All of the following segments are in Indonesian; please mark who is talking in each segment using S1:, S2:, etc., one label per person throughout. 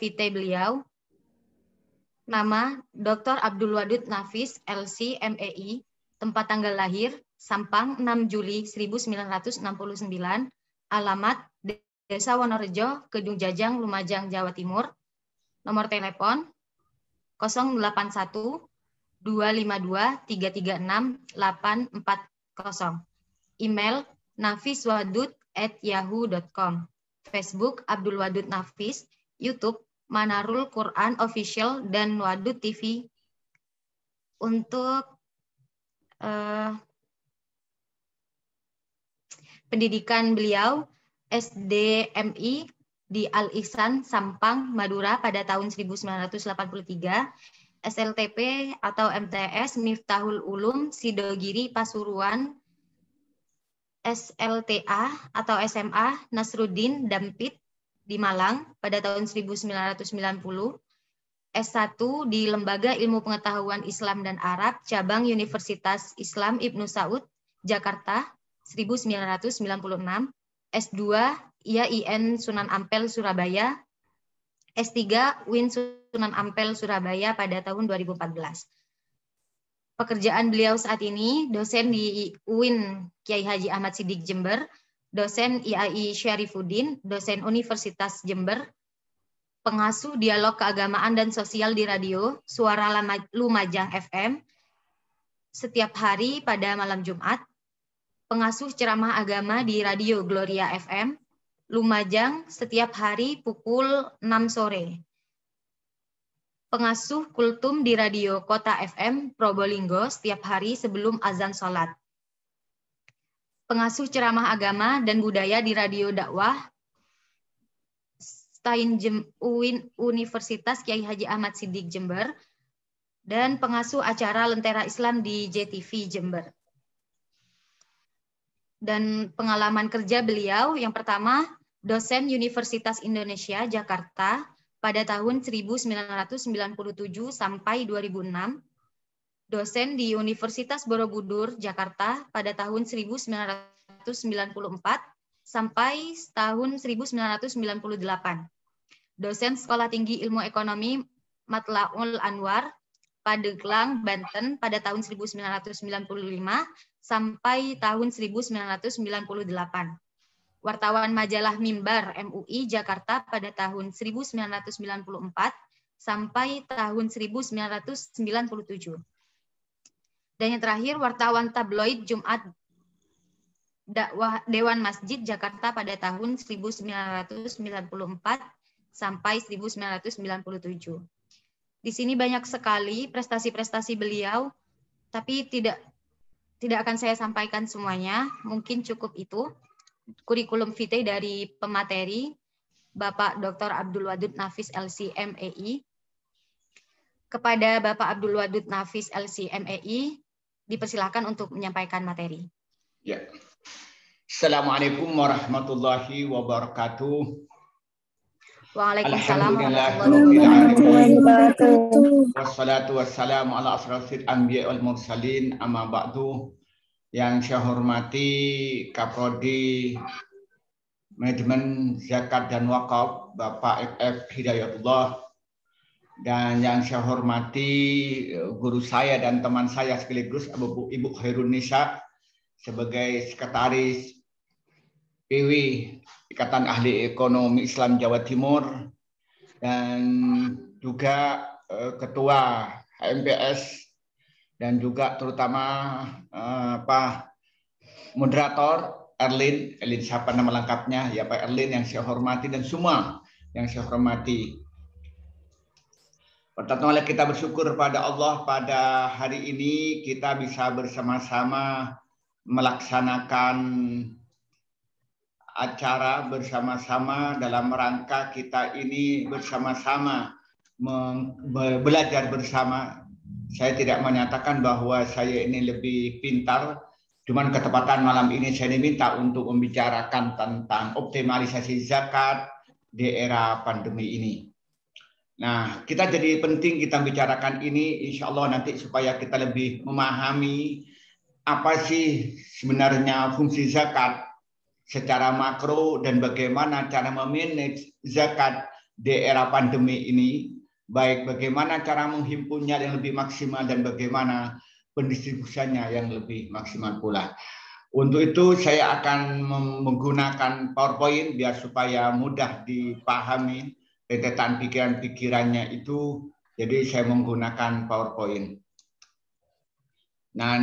S1: vitae beliau. Nama Dr. Abdul Wadud Nafis, LC, MEI. Tempat tanggal lahir Sampang 6 Juli 1969. Alamat Desa Wonorejo, Kedung Jajang, Lumajang, Jawa Timur. Nomor telepon 081 252 336 840. Email nafiswadud@yahoo.com. Facebook Abdul Wadud Nafis. YouTube Manarul Quran Official dan Wadud TV. Untuk pendidikan beliau SDMI di Al-Ihsan Sampang, Madura pada tahun 1983. SLTP atau MTS Miftahul Ulum Sidogiri Pasuruan. SLTA atau SMA Nasruddin Dampit di Malang pada tahun 1990. S1 di Lembaga Ilmu Pengetahuan Islam dan Arab Cabang Universitas Islam Ibnu Saud Jakarta 1996. S2 IAIN Sunan Ampel Surabaya. S3 UIN Sunan Ampel Surabaya pada tahun 2014. Pekerjaan beliau saat ini dosen di UIN Kiai Haji Ahmad Siddiq Jember, dosen IAI Syarifuddin, dosen Universitas Jember, pengasuh dialog keagamaan dan sosial di radio Suara Lumajang FM setiap hari pada malam Jumat, pengasuh ceramah agama di radio Gloria FM Lumajang setiap hari pukul 6 sore. Pengasuh kultum di radio Kota FM Probolinggo setiap hari sebelum azan sholat. Pengasuh ceramah agama dan budaya di radio dakwah Stein UIN Universitas Kiai Haji Ahmad Siddiq Jember, dan pengasuh acara Lentera Islam di JTV Jember. Dan pengalaman kerja beliau yang pertama, dosen Universitas Indonesia Jakarta pada tahun 1997 sampai 2006, dosen di Universitas Borobudur Jakarta pada tahun 1994 sampai tahun 1998, dosen Sekolah Tinggi Ilmu Ekonomi Matlaul Anwar Pandeglang, Banten pada tahun 1995 sampai tahun 1998. Wartawan majalah Mimbar MUI Jakarta pada tahun 1994 sampai tahun 1997. Dan yang terakhir, wartawan tabloid Jumat Dakwah Dewan Masjid Jakarta pada tahun 1994 sampai 1997. Di sini banyak sekali prestasi-prestasi beliau, tapi tidak akan saya sampaikan semuanya, mungkin cukup itu. Kurikulum vitae dari pemateri Bapak Dr. Abdul Wadud Nafis LC MEI. Kepada Bapak Abdul Wadud Nafis LC MEI dipersilakan untuk menyampaikan materi.
S2: Ya. Assalamualaikum warahmatullahi wabarakatuh.
S1: Waalaikumsalam
S2: warahmatullahi wabarakatuh. Wassalatu wassalamu ala asrafil anbiya wal mursalin, amma ba'du. Yang saya hormati Kaprodi Manajemen Zakat dan Wakaf Bapak FF Hidayatullah, dan yang saya hormati guru saya dan teman saya sekaligus Ibu Khairun Nisa sebagai Sekretaris PW Ikatan Ahli Ekonomi Islam Jawa Timur, dan juga Ketua HMPS, dan juga terutama Pak Moderator Erlin siapa nama lengkapnya ya Pak Erlin yang saya hormati, dan semua yang saya hormati. Pertama kita bersyukur pada Allah pada hari ini kita bisa bersama-sama melaksanakan acara bersama-sama dalam rangka kita ini bersama-sama belajar bersama. Saya tidak menyatakan bahwa saya ini lebih pintar, cuman ketepatan malam ini saya diminta untuk membicarakan tentang optimalisasi zakat di era pandemi ini. Nah, kita jadi penting kita bicarakan ini, insya Allah nanti supaya kita lebih memahami apa sih sebenarnya fungsi zakat secara makro dan bagaimana cara memanage zakat di era pandemi ini, baik bagaimana cara menghimpunnya yang lebih maksimal dan bagaimana pendistribusiannya yang lebih maksimal pula. Untuk itu saya akan menggunakan PowerPoint biar supaya mudah dipahami rentetan pikiran-pikirannya itu. Jadi saya menggunakan PowerPoint. Nah,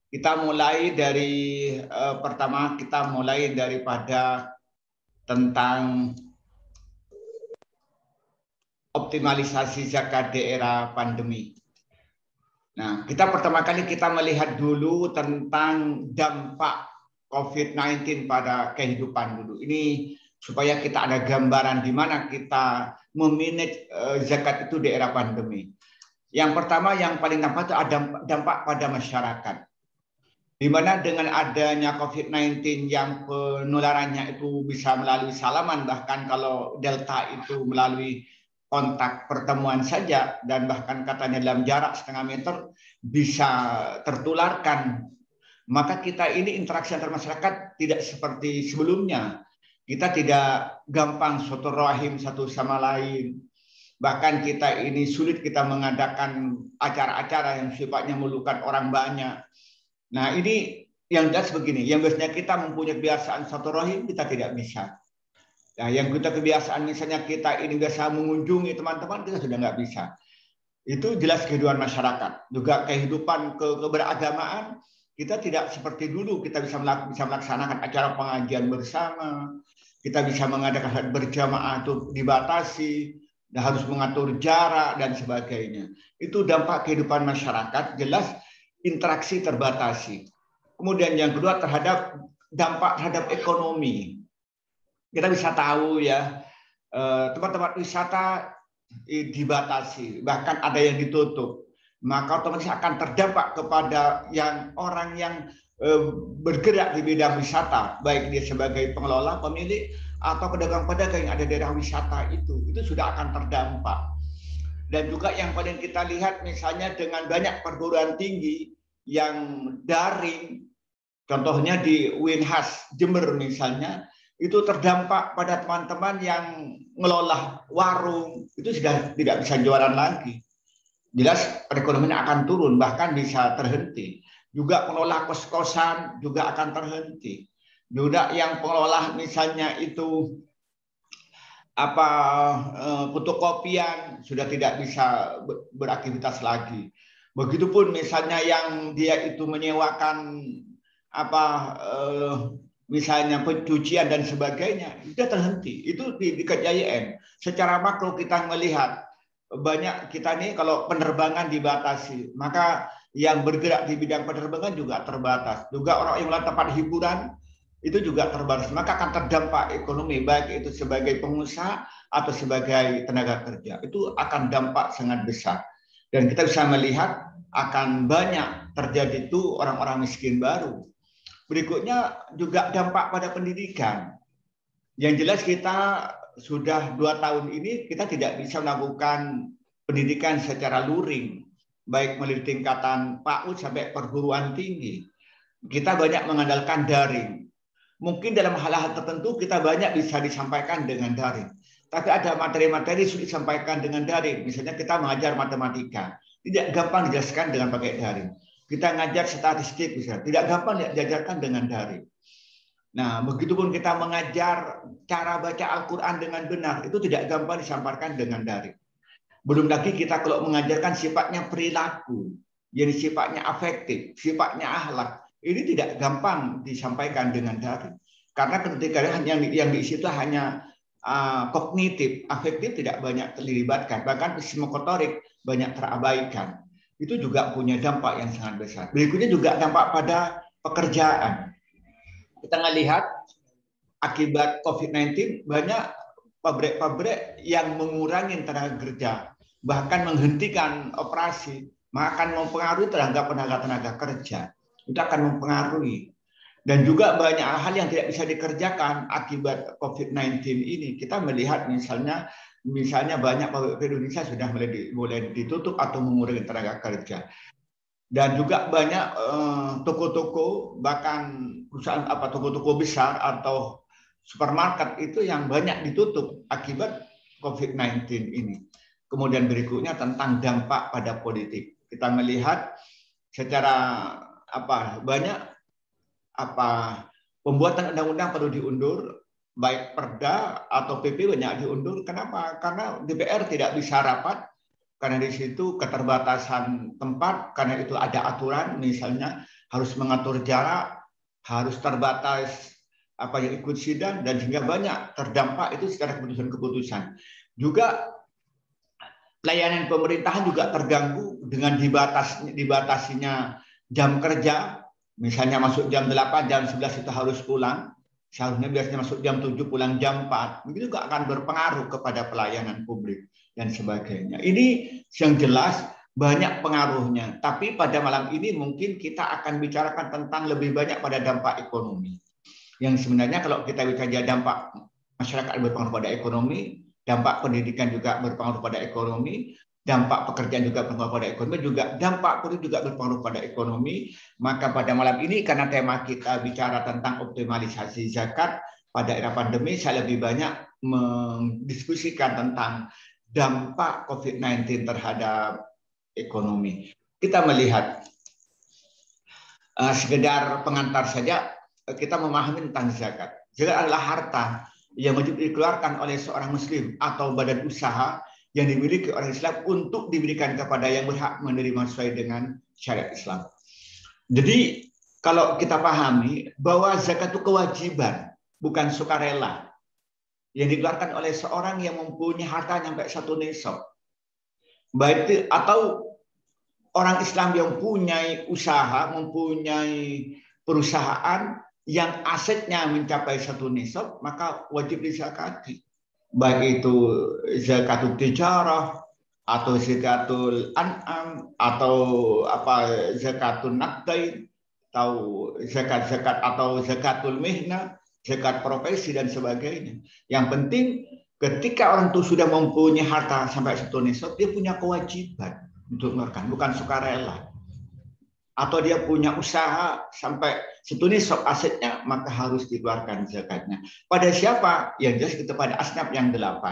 S2: kita mulai dari pertama kita mulai daripada tentang optimalisasi zakat di era pandemi. Nah, kita pertama kali kita melihat dulu tentang dampak COVID-19 pada kehidupan dulu. Ini supaya kita ada gambaran di mana kita memanage zakat itu di era pandemi. Yang pertama yang paling nampak itu ada dampak pada masyarakat. Di mana dengan adanya COVID-19 yang penularannya itu bisa melalui salaman, bahkan kalau Delta itu melalui kontak pertemuan saja, dan bahkan katanya dalam jarak setengah meter bisa tertularkan. Maka kita ini interaksi antar masyarakat tidak seperti sebelumnya. Kita tidak gampang silaturahim satu sama lain. Bahkan kita ini sulit kita mengadakan acara-acara yang sifatnya melukat orang banyak. Nah, ini yang jelas begini, yang biasanya kita mempunyai kebiasaan silaturahim, kita tidak bisa. Nah, yang kita kebiasaan misalnya kita ini biasa mengunjungi teman-teman, kita sudah nggak bisa. Itu jelas kehidupan masyarakat. Juga kehidupan keberagamaan, kita tidak seperti dulu, kita bisa melaksanakan acara pengajian bersama, kita bisa mengadakan salat berjamaah itu dibatasi, dan harus mengatur jarak dan sebagainya. Itu dampak kehidupan masyarakat, jelas interaksi terbatasi. Kemudian yang kedua terhadap dampak terhadap ekonomi. Kita bisa tahu ya, tempat-tempat wisata dibatasi, bahkan ada yang ditutup. Maka otomatis akan terdampak kepada orang yang bergerak di bidang wisata, baik dia sebagai pengelola, pemilik, atau pedagang-pedagang yang ada di daerah wisata itu sudah akan terdampak. Dan juga yang paling kita lihat misalnya dengan banyak perguruan tinggi yang daring, contohnya di Winhas Jember misalnya, itu terdampak pada teman-teman yang ngelola warung, itu sudah tidak bisa jualan lagi. Jelas perekonomian akan turun, bahkan bisa terhenti. Juga pengelola kos-kosan juga akan terhenti. Juga yang pengelola misalnya itu fotokopian sudah tidak bisa beraktivitas lagi. Begitupun misalnya yang dia itu menyewakan misalnya pencucian dan sebagainya, sudah terhenti. Itu di KJIN. Secara makro kita melihat banyak kita nih kalau penerbangan dibatasi, maka yang bergerak di bidang penerbangan juga terbatas. Juga orang yang melakukan tempat hiburan itu juga terbatas. Maka akan terdampak ekonomi, baik itu sebagai pengusaha atau sebagai tenaga kerja. Itu akan dampak sangat besar. Dan kita bisa melihat akan banyak terjadi itu orang-orang miskin baru. Berikutnya juga dampak pada pendidikan. Yang jelas kita sudah 2 tahun ini kita tidak bisa melakukan pendidikan secara luring, baik melalui tingkatan PAUD sampai perguruan tinggi. Kita banyak mengandalkan daring. Mungkin dalam hal-hal tertentu kita banyak bisa disampaikan dengan daring. Tapi ada materi-materi sulit disampaikan dengan daring. Misalnya kita mengajar matematika, tidak gampang dijelaskan dengan pakai daring. Kita ngajar statistik bisa, tidak gampang diajarkan dengan daring. Nah, begitupun kita mengajar cara baca Al-Quran dengan benar, itu tidak gampang disampaikan dengan daring. Belum lagi kita kalau mengajarkan sifatnya perilaku, jadi sifatnya afektif, sifatnya akhlak, ini tidak gampang disampaikan dengan daring. Karena ketika yang diisi itu hanya kognitif, afektif tidak banyak dilibatkan, bahkan psikomotorik banyak terabaikan. Itu juga punya dampak yang sangat besar. Berikutnya juga dampak pada pekerjaan. Kita melihat akibat COVID-19 banyak pabrik-pabrik yang mengurangi tenaga kerja, bahkan menghentikan operasi, maka akan mempengaruhi terhadap tenaga kerja. Itu akan mempengaruhi. Dan juga banyak hal yang tidak bisa dikerjakan akibat COVID-19 ini. Kita melihat misalnya banyak pabrik Indonesia sudah mulai ditutup atau mengurangi tenaga kerja. Dan juga banyak toko-toko, bahkan perusahaan toko-toko besar atau supermarket itu yang banyak ditutup akibat COVID-19 ini. Kemudian berikutnya tentang dampak pada politik. Kita melihat secara banyak pembuatan undang-undang perlu diundur, baik Perda atau PP banyak diundur. Kenapa? Karena DPR tidak bisa rapat, karena di situ keterbatasan tempat, karena itu ada aturan, misalnya harus mengatur jarak, harus terbatas yang ikut sidang, dan sehingga banyak terdampak itu secara keputusan-keputusan. Juga layanan pemerintahan juga terganggu dengan dibatasinya jam kerja. Misalnya masuk jam 8, jam 11 itu harus pulang. Seharusnya biasanya masuk jam 7, pulang jam 4. Itu juga akan berpengaruh kepada pelayanan publik dan sebagainya. Ini yang jelas banyak pengaruhnya. Tapi pada malam ini mungkin kita akan bicarakan tentang lebih banyak pada dampak ekonomi. Yang sebenarnya kalau kita bicara dampak masyarakat berpengaruh pada ekonomi, dampak pendidikan juga berpengaruh pada ekonomi, dampak pekerjaan juga berpengaruh pada ekonomi, juga dampak politik juga berpengaruh pada ekonomi. Maka pada malam ini karena tema kita bicara tentang optimalisasi zakat pada era pandemi, saya lebih banyak mendiskusikan tentang dampak COVID-19 terhadap ekonomi. Kita melihat sekedar pengantar saja, kita memahami tentang zakat. Zakat adalah harta yang wajib dikeluarkan oleh seorang muslim atau badan usaha yang dimiliki orang Islam untuk diberikan kepada yang berhak menerima sesuai dengan syariat Islam. Jadi kalau kita pahami bahwa zakat itu kewajiban, bukan sukarela, yang dikeluarkan oleh seorang yang mempunyai harta sampai 1 nisab. Baik itu, atau orang Islam yang mempunyai usaha, mempunyai perusahaan yang asetnya mencapai 1 nisab, maka wajib dizakati. Baik itu zakatul tijarah atau zakatul an'am atau zakatul naqdain atau zakat-zakat atau zakatul mihna, zakat profesi dan sebagainya. Yang penting ketika orang itu sudah mempunyai harta sampai 1 nisab, dia punya kewajiban untuk mengeluarkan, bukan sukarela. Atau dia punya usaha sampai 1 nisab asetnya, maka harus dikeluarkan zakatnya. Pada siapa? Yang jelas kita pada asnaf yang 8.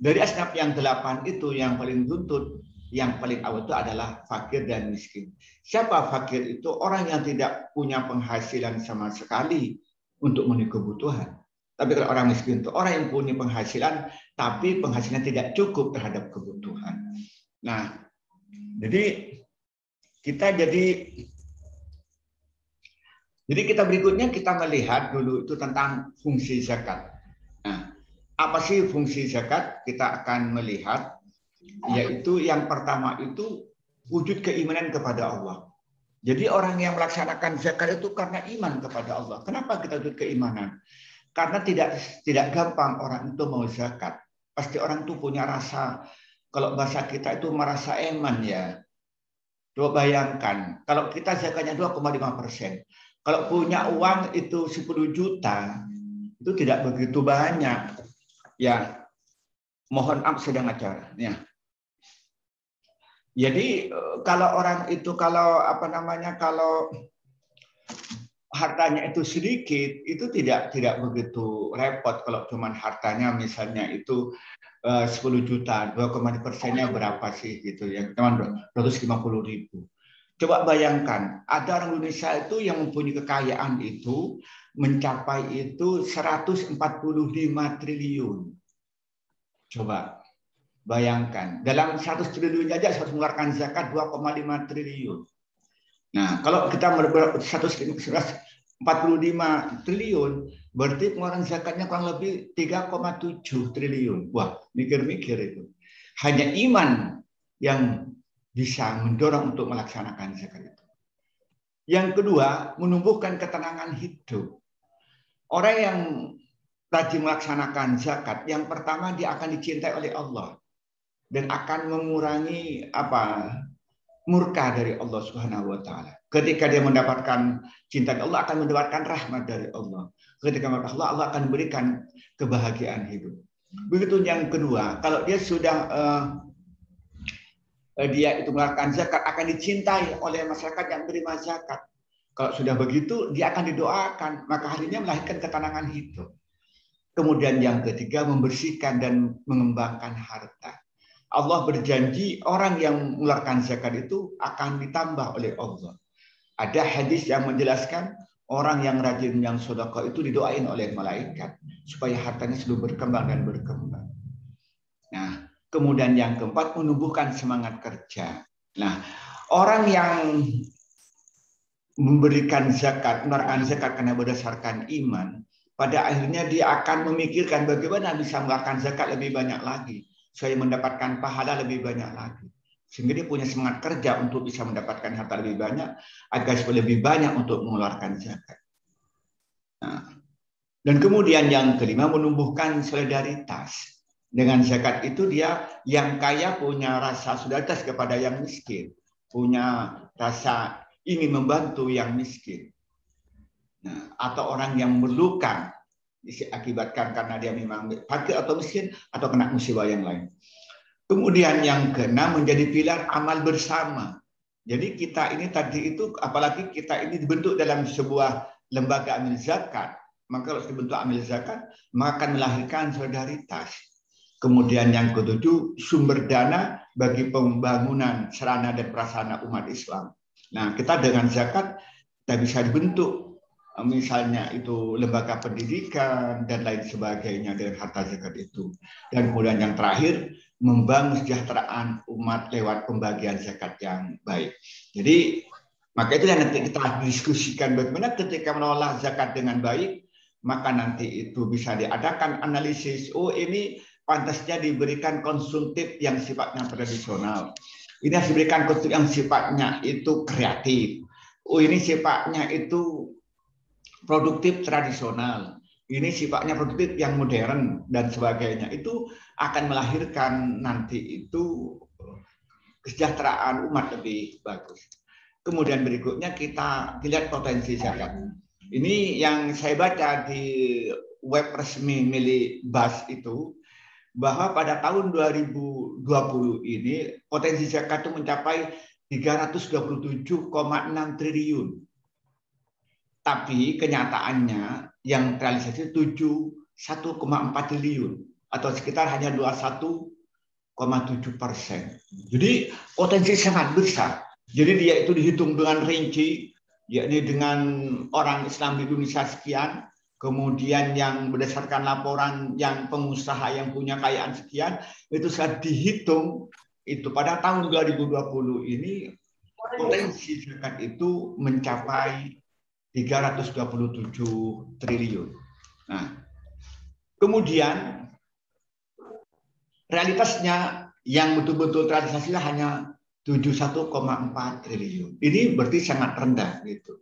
S2: Dari asnaf yang 8 itu yang paling tuntut, yang paling awal itu adalah fakir dan miskin. Siapa fakir itu? Orang yang tidak punya penghasilan sama sekali untuk memenuhi kebutuhan. Tapi kalau orang miskin itu orang yang punya penghasilan, tapi penghasilan tidak cukup terhadap kebutuhan. Nah, jadi kita berikutnya kita melihat dulu itu tentang fungsi zakat. Nah, apa sih fungsi zakat? Kita akan melihat, yaitu yang pertama itu wujud keimanan kepada Allah. Jadi orang yang melaksanakan zakat itu karena iman kepada Allah. Kenapa kita wujud keimanan? Karena tidak gampang orang itu mau zakat. Pasti orang itu punya rasa, kalau bahasa kita itu merasa eman ya. Coba bayangkan, kalau kita zakatnya 2,5%. Kalau punya uang itu 10 juta, itu tidak begitu banyak. Ya, mohon maaf sedang acara. Ya. Jadi kalau orang itu kalau hartanya itu sedikit, itu tidak begitu repot kalau cuman hartanya misalnya itu 10 juta, 2,5%-nya berapa sih gitu ya, teman 250.000. Coba bayangkan, ada orang Indonesia itu yang mempunyai kekayaan itu mencapai itu 145 triliun. Coba bayangkan, dalam 100 triliun saja harus mengeluarkan zakat 2,5 triliun. Nah, kalau kita 145 triliun, berarti pengeluaran zakatnya kurang lebih 3,7 triliun. Wah, mikir-mikir itu. Hanya iman yang bisa mendorong untuk melaksanakan zakat itu. Yang kedua, menumbuhkan ketenangan hidup. Orang yang rajin melaksanakan zakat, yang pertama dia akan dicintai oleh Allah dan akan mengurangi murka dari Allah Subhanahu wa taala. Ketika dia mendapatkan cinta Allah, akan mendapatkan rahmat dari Allah. Ketika Allah akan berikan kebahagiaan hidup. Begitu yang kedua, kalau dia sudah dia itu melakukan zakat, akan dicintai oleh masyarakat yang menerima zakat. Kalau sudah begitu, dia akan didoakan, maka harinya melahirkan ketenangan hidup. Kemudian yang ketiga, membersihkan dan mengembangkan harta. Allah berjanji orang yang mengeluarkan zakat itu akan ditambah oleh Allah. Ada hadis yang menjelaskan orang yang rajin yang sedekah itu didoain oleh malaikat supaya hartanya selalu berkembang dan berkembang. Nah, kemudian yang keempat, menumbuhkan semangat kerja. Nah, orang yang memberikan zakat, mengeluarkan zakat karena berdasarkan iman, pada akhirnya dia akan memikirkan bagaimana bisa mengeluarkan zakat lebih banyak lagi, supaya mendapatkan pahala lebih banyak lagi. Sehingga dia punya semangat kerja untuk bisa mendapatkan harta lebih banyak, agar supaya lebih banyak untuk mengeluarkan zakat. Nah, dan kemudian yang kelima, menumbuhkan solidaritas. Dengan zakat itu dia yang kaya punya rasa solidaritas kepada yang miskin, punya rasa ingin membantu yang miskin. Nah, atau orang yang memerlukan diakibatkan karena dia memang fakir atau miskin atau kena musibah yang lain. Kemudian yang keenam, menjadi pilar amal bersama. Jadi kita ini tadi itu, apalagi kita ini dibentuk dalam sebuah lembaga amil zakat, maka kalau dibentuk amil zakat, maka akan melahirkan solidaritas. Kemudian yang ketujuh, sumber dana bagi pembangunan sarana dan prasarana umat Islam. Nah, kita dengan zakat kita bisa dibentuk, misalnya itu lembaga pendidikan dan lain sebagainya dengan harta zakat itu. Dan kemudian yang terakhir, membangun kesejahteraan umat lewat pembagian zakat yang baik. Jadi maka itu yang nanti kita diskusikan bagaimana ketika menolak zakat dengan baik, maka nanti itu bisa diadakan analisis. Oh, ini pantasnya diberikan konsumtif yang sifatnya tradisional. Ini harus diberikan konsumtif yang sifatnya itu kreatif. Oh, ini sifatnya itu produktif tradisional. Ini sifatnya produktif yang modern dan sebagainya. Itu akan melahirkan nanti itu kesejahteraan umat lebih bagus. Kemudian berikutnya kita lihat potensi zakat. Ini yang saya baca di web resmi milik BAS itu, bahwa pada tahun 2020 ini potensi zakat itu mencapai 327,6 triliun. Tapi kenyataannya yang terrealisasi 1,4 triliun atau sekitar hanya 21,7%. Jadi potensi sangat besar. Jadi dia itu dihitung dengan rinci, yakni dengan orang Islam di Indonesia sekian, kemudian yang berdasarkan laporan yang pengusaha yang punya kekayaan sekian, itu sudah dihitung itu pada tahun 2020 ini potensi zakat itu mencapai 327 triliun. Nah, kemudian realitasnya yang betul-betul terrealisasinya hanya 71,4 triliun. Ini berarti sangat rendah gitu.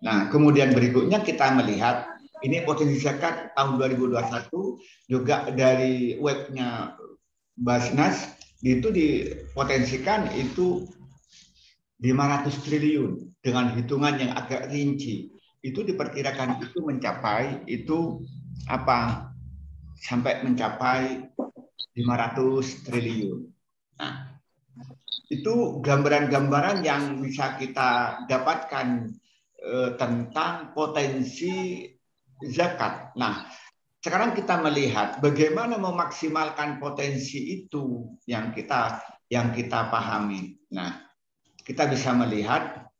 S2: Nah, kemudian berikutnya kita melihat ini potensi zakat tahun 2021 juga dari webnya Basnas itu dipotensikan itu 500 triliun dengan hitungan yang agak rinci. Itu diperkirakan itu mencapai itu apa? Sampai mencapai 500 triliun. Nah, itu gambaran-gambaran yang bisa kita dapatkan tentang potensi zakat. Nah, sekarang kita melihat bagaimana memaksimalkan potensi itu yang kita pahami. Nah, kita bisa melihat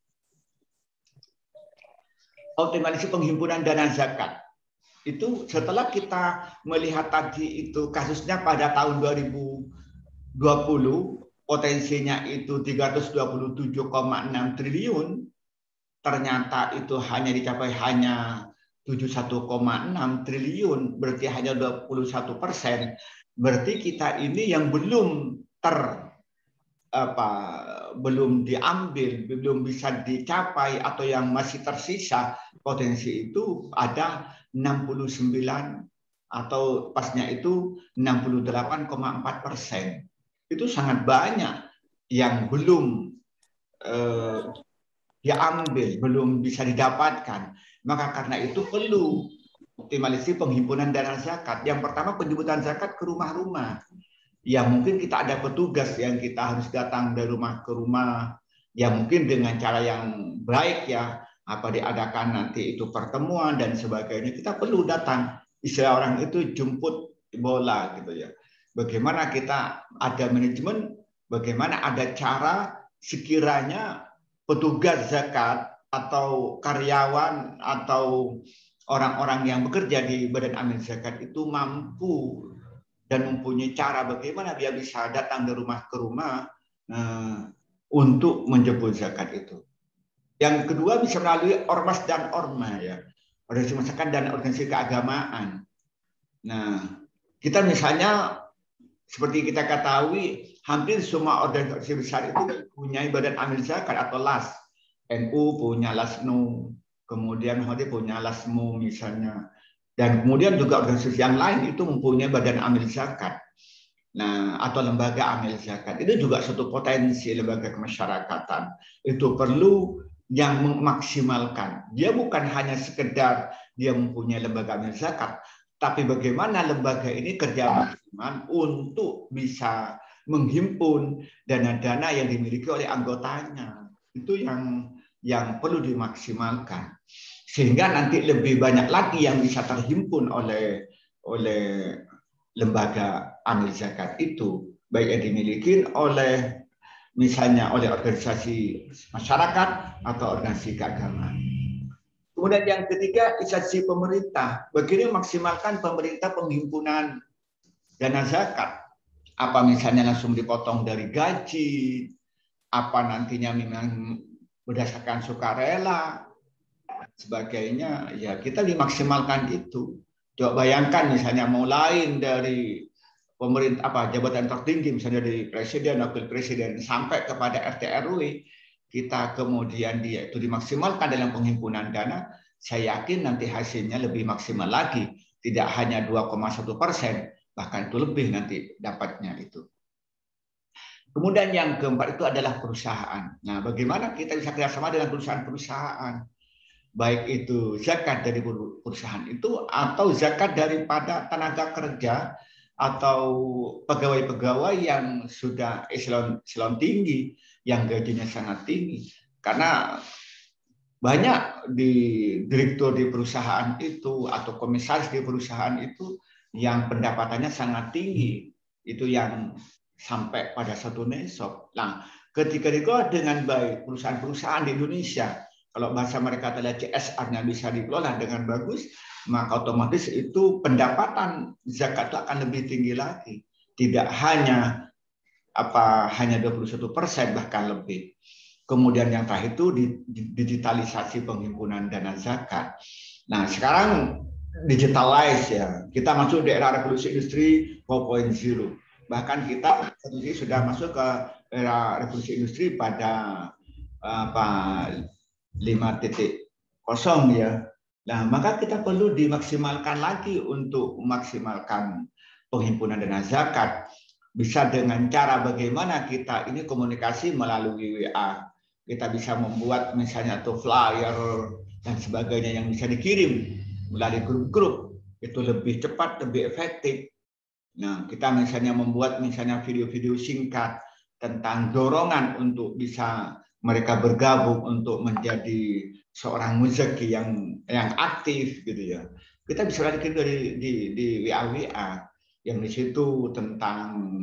S2: optimalisasi penghimpunan dana zakat. Itu setelah kita melihat tadi itu kasusnya pada tahun 2020 potensinya itu 327,6 triliun, ternyata itu hanya dicapai hanya 71,6 triliun, berarti hanya 21%. Berarti kita ini yang belum belum diambil, belum bisa dicapai atau yang masih tersisa potensi itu ada 69 atau pasnya itu 68,4%. Itu sangat banyak yang belum diambil, belum bisa didapatkan. Maka karena itu perlu optimalisasi penghimpunan dana zakat. Yang pertama, penjemputan zakat ke rumah-rumah. Ya mungkin kita ada petugas yang kita harus datang dari rumah ke rumah, ya mungkin dengan cara yang baik ya, apa diadakan nanti itu pertemuan dan sebagainya, kita perlu datang istilah orang itu jemput bola gitu ya. Bagaimana kita ada manajemen, bagaimana ada cara sekiranya petugas zakat atau karyawan atau orang-orang yang bekerja di Badan Amil Zakat itu mampu dan mempunyai cara bagaimana dia bisa datang dari rumah ke rumah untuk menjemput zakat itu. Yang kedua bisa melalui ormas dan orma ya, organisasi masyarakat dan organisasi keagamaan. Nah, kita misalnya seperti kita ketahui hampir semua organisasi besar itu punya Badan Amil Zakat atau LAS. NU punya LASNU, kemudian HOD punya LASMU misalnya. Dan kemudian juga organisasi yang lain itu mempunyai Badan Amil Zakat. Nah, atau lembaga amil zakat. Itu juga suatu potensi lembaga kemasyarakatan. Itu perlu yang memaksimalkan. Dia bukan hanya sekedar dia mempunyai lembaga amil zakat, tapi bagaimana lembaga ini kerja maksimal untuk bisa menghimpun dana-dana yang dimiliki oleh anggotanya. Itu yang perlu dimaksimalkan. Sehingga nanti lebih banyak lagi yang bisa terhimpun oleh lembaga amil zakat itu, baik yang dimiliki oleh misalnya oleh organisasi masyarakat atau organisasi keagamaan. Kemudian yang ketiga, instansi pemerintah. Bagaimana maksimalkan pemerintah penghimpunan dana zakat? Apa misalnya langsung dipotong dari gaji? Apa nantinya memang berdasarkan sukarela? Sebagainya, ya kita dimaksimalkan itu. Coba bayangkan misalnya mulai dari pemerintah jabatan tertinggi misalnya dari presiden, wakil presiden sampai kepada RT RW, kita kemudian dia itu dimaksimalkan dalam penghimpunan dana, saya yakin nanti hasilnya lebih maksimal lagi, tidak hanya 2,1%, bahkan itu lebih nanti dapatnya itu. Kemudian yang keempat itu adalah perusahaan. Nah, bagaimana kita bisa kerjasama dengan perusahaan-perusahaan? Baik itu zakat dari perusahaan itu atau zakat daripada tenaga kerja atau pegawai-pegawai yang sudah eselon tinggi, yang gajinya sangat tinggi. Karena banyak di direktur di perusahaan itu atau komisaris di perusahaan itu yang pendapatannya sangat tinggi. Itu yang sampai pada satu nesop. Nah, ketika dikelola dengan baik perusahaan-perusahaan di Indonesia, kalau bahasa mereka adalah CSR-nya bisa dikelola dengan bagus, maka otomatis itu pendapatan zakat itu akan lebih tinggi lagi. Tidak hanya 21%, bahkan lebih. Kemudian yang terakhir itu digitalisasi penghimpunan dana zakat. Nah, sekarang digitalize ya. Kita masuk di era revolusi industri 4.0. Bahkan kita sudah masuk ke era revolusi industri pada 5.0 ya. Nah, maka kita perlu dimaksimalkan lagi untuk memaksimalkan penghimpunan dana zakat. Bisa dengan cara bagaimana kita ini komunikasi melalui WA. Kita bisa membuat misalnya tuh flyer dan sebagainya yang bisa dikirim melalui grup-grup. Itu lebih cepat, lebih efektif. Nah, kita misalnya membuat misalnya video-video singkat tentang dorongan untuk bisa mereka bergabung untuk menjadi seorang muzaki yang aktif gitu ya. Kita bisa lihat di WA yang di situ tentang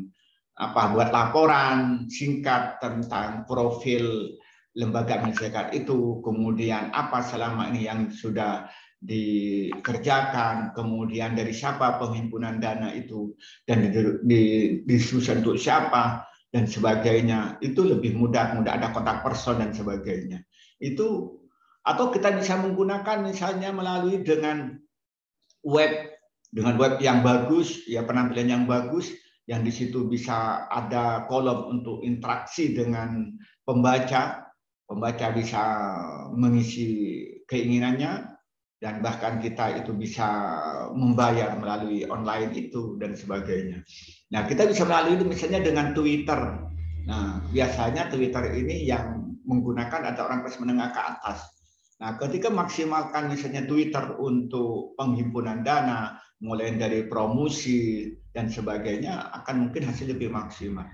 S2: buat laporan singkat tentang profil lembaga amil zakat itu, kemudian apa selama ini yang sudah dikerjakan, kemudian dari siapa penghimpunan dana itu dan disusun untuk siapa dan sebagainya. Itu lebih mudah ada kontak person dan sebagainya. Itu atau kita bisa menggunakan misalnya melalui dengan web yang bagus, ya penampilan yang bagus, yang di situ bisa ada kolom untuk interaksi dengan pembaca. Pembaca bisa mengisi keinginannya dan bahkan kita itu bisa membayar melalui online itu dan sebagainya. Nah, kita bisa melalui itu misalnya dengan Twitter. Nah, biasanya Twitter ini yang menggunakan ada orang kelas menengah ke atas. Nah, ketika maksimalkan misalnya Twitter untuk penghimpunan dana, mulai dari promosi dan sebagainya, akan mungkin hasil lebih maksimal.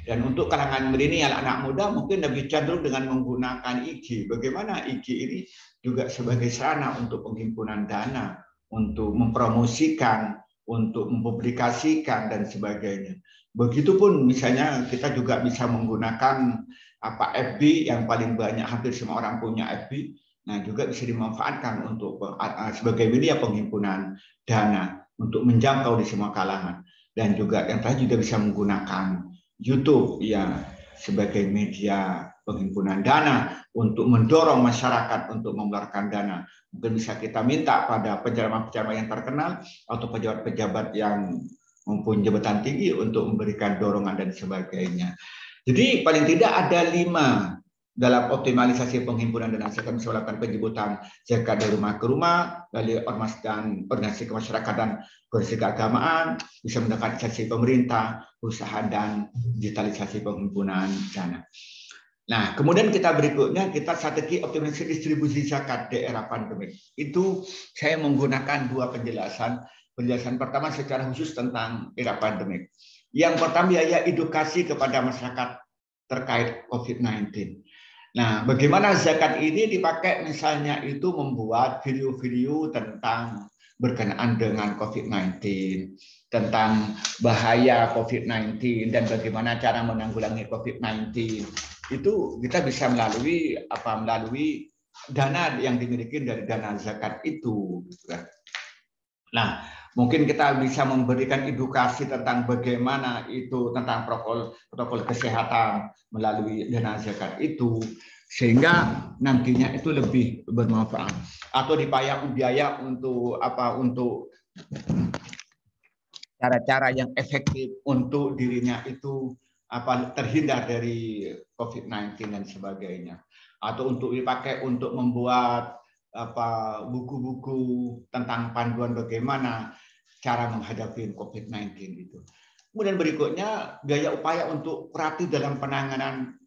S2: Dan untuk kalangan milenial, anak muda mungkin lebih cenderung dengan menggunakan IG. Bagaimana IG ini juga sebagai sarana untuk penghimpunan dana untuk mempromosikan, untuk mempublikasikan dan sebagainya. Begitupun misalnya kita juga bisa menggunakan FB yang paling banyak, hampir semua orang punya FB. Nah, juga bisa dimanfaatkan untuk sebagai media penghimpunan dana untuk menjangkau di semua kalangan. Dan juga yang tadi juga bisa menggunakan YouTube ya sebagai media penghimpunan dana untuk mendorong masyarakat untuk mengeluarkan dana. Mungkin bisa kita minta pada pejabat-pejabat yang terkenal atau pejabat-pejabat yang mempunyai jabatan tinggi untuk memberikan dorongan dan sebagainya. Jadi paling tidak ada 5 dalam optimalisasi penghimpunan dana zakat, melakukan penjemputan zakat dari rumah ke rumah, dari ormas dan organisasi kemasyarakatan, organisasi keagamaan, bisa mendapatkan instansi pemerintah, usaha dan digitalisasi penghimpunan dana. Nah, kemudian kita berikutnya, kita strategi optimalisasi distribusi zakat di era pandemi. Itu saya menggunakan 2 penjelasan. Penjelasan pertama secara khusus tentang era pandemi. Yang pertama biaya edukasi kepada masyarakat terkait COVID-19. Nah, bagaimana zakat ini dipakai misalnya itu membuat video-video tentang berkenaan dengan COVID-19, tentang bahaya COVID-19 dan bagaimana cara menanggulangi COVID-19. Itu kita bisa melalui dana yang dimiliki dari dana zakat itu. Nah, mungkin kita bisa memberikan edukasi tentang bagaimana itu tentang protokol kesehatan melalui dana zakat itu, sehingga nantinya itu lebih bermanfaat. Atau dibayar biaya untuk untuk cara-cara yang efektif untuk dirinya itu terhindar dari COVID-19 dan sebagainya. Atau untuk dipakai untuk membuat buku-buku tentang panduan bagaimana cara menghadapi COVID-19 itu. Kemudian berikutnya biaya upaya untuk kreatif dalam penanganan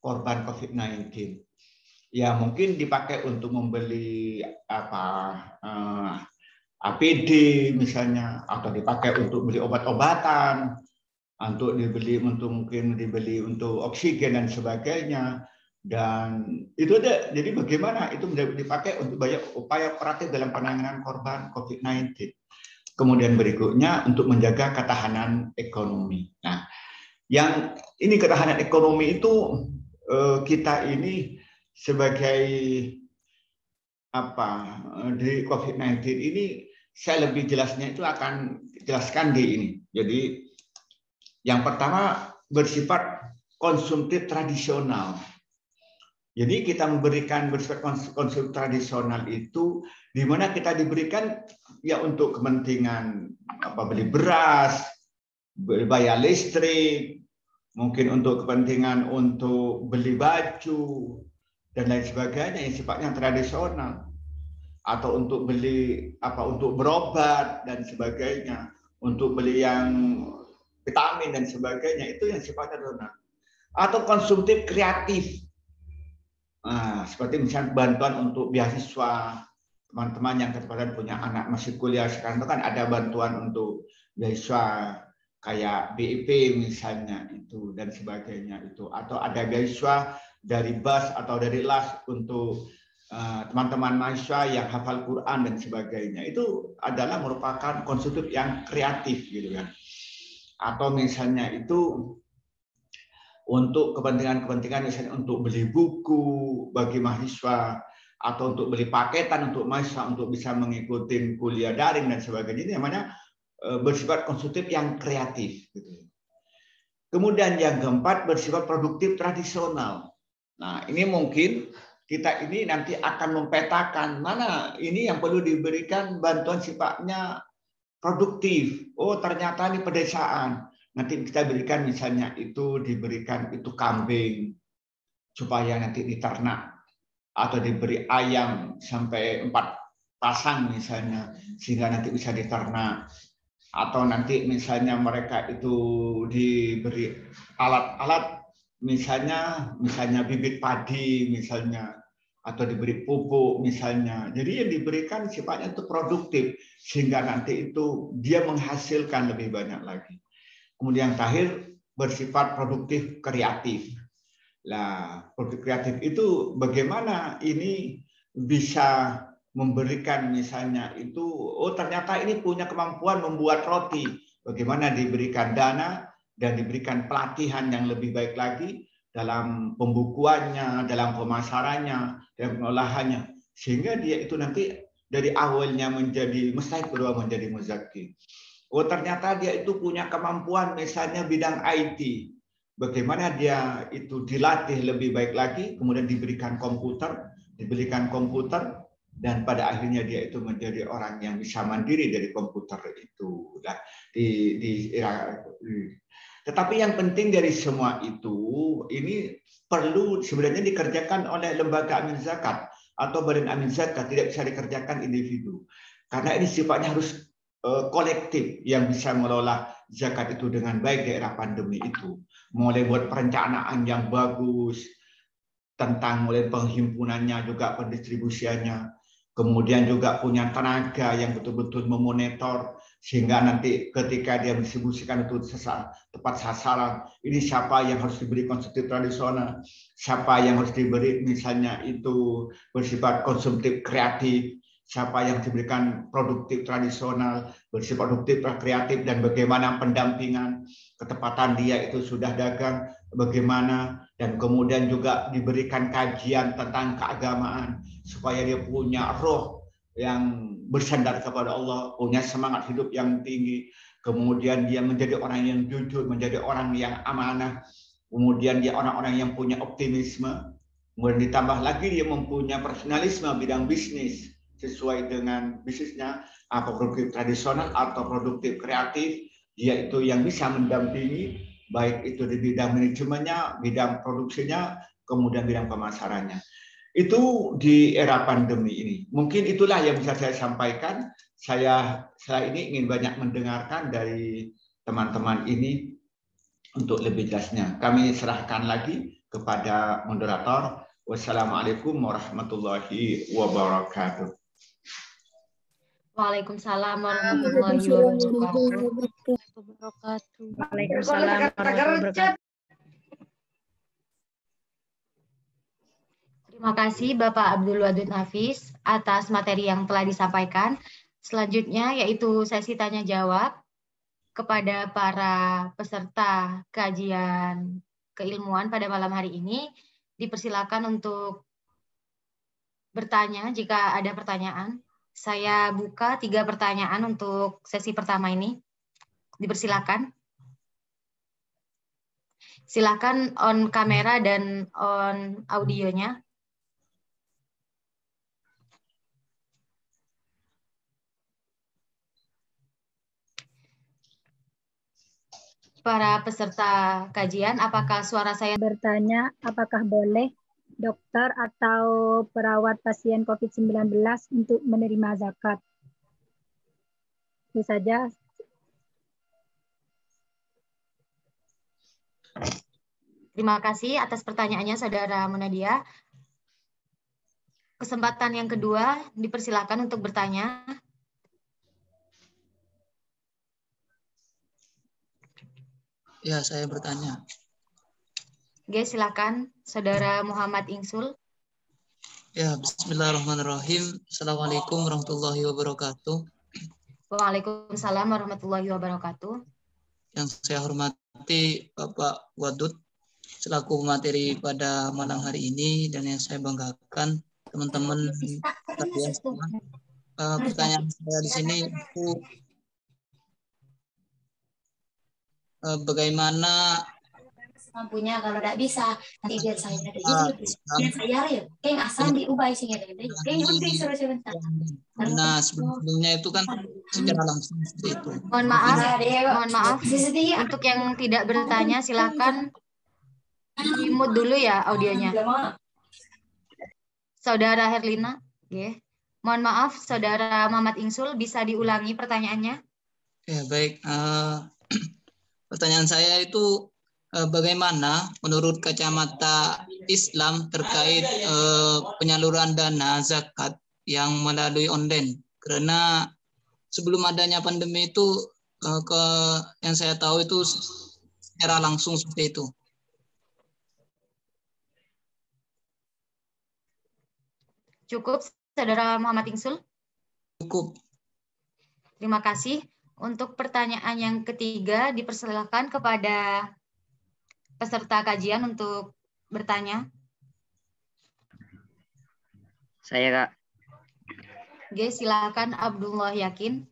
S2: korban COVID-19. Ya mungkin dipakai untuk membeli APD misalnya, atau dipakai untuk beli obat-obatan, untuk mungkin dibeli untuk oksigen dan sebagainya. Dan itu ada, jadi bagaimana itu dipakai untuk banyak upaya operatif dalam penanganan korban COVID-19. Kemudian berikutnya untuk menjaga ketahanan ekonomi. Nah, yang ini ketahanan ekonomi itu kita ini sebagai di COVID-19 ini saya lebih jelasnya itu akan jelaskan di ini. Jadi yang pertama bersifat konsumtif tradisional. Jadi kita memberikan bersifat konsumtif tradisional itu di mana kita diberikan ya untuk kepentingan beli beras, bayar listrik, mungkin untuk kepentingan untuk beli baju dan lain sebagainya yang sifatnya tradisional, atau untuk beli untuk berobat dan sebagainya, untuk beli yang vitamin dan sebagainya, itu yang sifatnya tradisional. Atau konsumtif kreatif. Nah, seperti misalnya bantuan untuk beasiswa, teman-teman yang kebetulan punya anak masih kuliah sekarang itu kan ada bantuan untuk beasiswa kayak BIP misalnya itu dan sebagainya itu, atau ada beasiswa dari BAS atau dari LAS untuk teman-teman mahasiswa yang hafal Quran dan sebagainya. Itu adalah merupakan konsumtif yang kreatif gitu kan. Atau misalnya itu untuk kepentingan-kepentingan misalnya untuk beli buku bagi mahasiswa, atau untuk beli paketan untuk mahasiswa untuk bisa mengikuti kuliah daring dan sebagainya. Ini namanya bersifat konsumtif yang kreatif. Kemudian yang keempat bersifat produktif tradisional. Nah, ini mungkin kita ini nanti akan mempetakan mana ini yang perlu diberikan bantuan sifatnya produktif. Oh, ternyata ini pedesaan. Nanti kita berikan misalnya itu diberikan itu kambing supaya nanti diternak, atau diberi ayam sampai 4 pasang misalnya sehingga nanti bisa diternak, atau nanti misalnya mereka itu diberi alat-alat misalnya bibit padi misalnya, atau diberi pupuk misalnya. Jadi yang diberikan sifatnya itu produktif sehingga nanti itu dia menghasilkan lebih banyak lagi. Kemudian yang terakhir bersifat produktif kreatif. Nah, produktif kreatif itu bagaimana ini bisa memberikan misalnya itu, oh ternyata ini punya kemampuan membuat roti, bagaimana diberikan dana dan diberikan pelatihan yang lebih baik lagi dalam pembukuannya, dalam pemasarannya, dan pengolahannya, sehingga dia itu nanti dari awalnya menjadi mustahik berubah menjadi muzaki. Oh ternyata dia itu punya kemampuan misalnya bidang IT, bagaimana dia itu dilatih lebih baik lagi, kemudian diberikan komputer, dan pada akhirnya dia itu menjadi orang yang bisa mandiri dari komputer itu. Nah, tetapi yang penting dari semua itu, ini perlu sebenarnya dikerjakan oleh lembaga amin zakat atau badan amin zakat, tidak bisa dikerjakan individu. Karena ini sifatnya harus kolektif yang bisa mengelola zakat itu dengan baik di era pandemi itu. Mulai buat perencanaan yang bagus, tentang mulai penghimpunannya juga pendistribusiannya, kemudian juga punya tenaga yang betul-betul memonitor sehingga nanti ketika dia mendistribusikan itu tepat sasaran, ini siapa yang harus diberi konsumtif tradisional, siapa yang harus diberi misalnya itu bersifat konsumtif kreatif, siapa yang diberikan produktif tradisional, bersifat produktif kreatif, dan bagaimana pendampingan, ketepatan dia itu sudah dagang, bagaimana, dan kemudian juga diberikan kajian tentang keagamaan supaya dia punya roh yang bersandar kepada Allah, punya semangat hidup yang tinggi, kemudian dia menjadi orang yang jujur, menjadi orang yang amanah, kemudian dia orang-orang yang punya optimisme, kemudian ditambah lagi dia mempunyai personalisme bidang bisnis sesuai dengan bisnisnya, apa produktif tradisional atau produktif kreatif, dia itu yang bisa mendampingi baik itu di bidang manajemennya, bidang produksinya, kemudian bidang pemasarannya. Itu di era pandemi ini. Mungkin itulah yang bisa saya sampaikan. Saya ini ingin banyak mendengarkan dari teman-teman ini untuk lebih jelasnya. Kami serahkan lagi kepada moderator. Wassalamualaikum warahmatullahi wabarakatuh.
S1: Waalaikumsalam warahmatullahi wabarakatuh. Waalaikumsalam warahmatullahi wabarakatuh. Terima kasih Bapak Abdul Wadud Hafiz atas materi yang telah disampaikan. Selanjutnya yaitu sesi tanya jawab kepada para peserta kajian keilmuan pada malam hari ini. Dipersilakan untuk bertanya jika ada pertanyaan. Saya buka 3 pertanyaan untuk sesi pertama ini. Dipersilakan. Silakan on kamera dan on audionya. Para peserta kajian, apakah suara saya
S3: bertanya, apakah boleh dokter atau perawat pasien COVID-19 untuk menerima zakat? Itu saja.
S1: Terima kasih atas pertanyaannya, Saudara Munadia. Kesempatan yang kedua, dipersilakan untuk bertanya.
S4: Ya, saya bertanya.
S1: Oke, silakan, Saudara Muhammad Ingsul.
S4: Ya, bismillahirrahmanirrahim. Assalamualaikum warahmatullahi wabarakatuh.
S1: Waalaikumsalam warahmatullahi wabarakatuh.
S4: Yang saya hormati Bapak Wadud selaku materi pada malam hari ini, dan yang saya banggakan teman-teman sekalian semua. Pertanyaan saya di sini itu bagaimana
S5: mampunya. Kalau tidak bisa nanti biar saya ada biar saya ya kayak asal diubah isinya deh kayak penting sebentar.
S4: Nah sebelumnya itu kan secara langsung seperti itu.
S1: Mohon maaf untuk yang tidak bertanya silakan di mute dulu ya audionya. Saudara Herlina, mohon maaf Saudara Muhammad Ingsul, bisa diulangi pertanyaannya?
S4: Ya baik. Pertanyaan saya itu bagaimana menurut kacamata Islam terkait penyaluran dana zakat yang melalui online? Karena sebelum adanya pandemi itu yang saya tahu itu secara langsung seperti itu.
S1: Cukup Saudara Muhammad Ingsul?
S4: Cukup.
S1: Terima kasih. Untuk pertanyaan yang ketiga, dipersilakan kepada peserta kajian untuk bertanya.
S6: Saya, Kak.
S1: Oke, silakan Abdullah Yakin.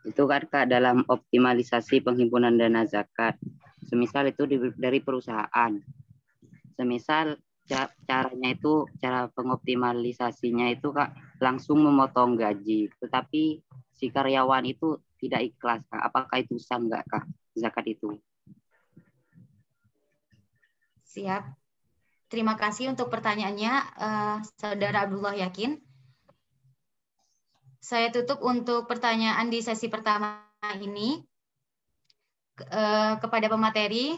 S6: Itu kan, Kak, dalam optimalisasi penghimpunan dana zakat. Semisal itu dari perusahaan. Semisal caranya itu, cara pengoptimalisasinya itu, Kak, langsung memotong gaji. Tetapi si karyawan itu tidak ikhlas, Kak. Apakah itu sah enggak, Kak, zakat itu?
S1: Siap. Terima kasih untuk pertanyaannya, Saudara Abdullah Yakin. Saya tutup untuk pertanyaan di sesi pertama ini. Kepada pemateri,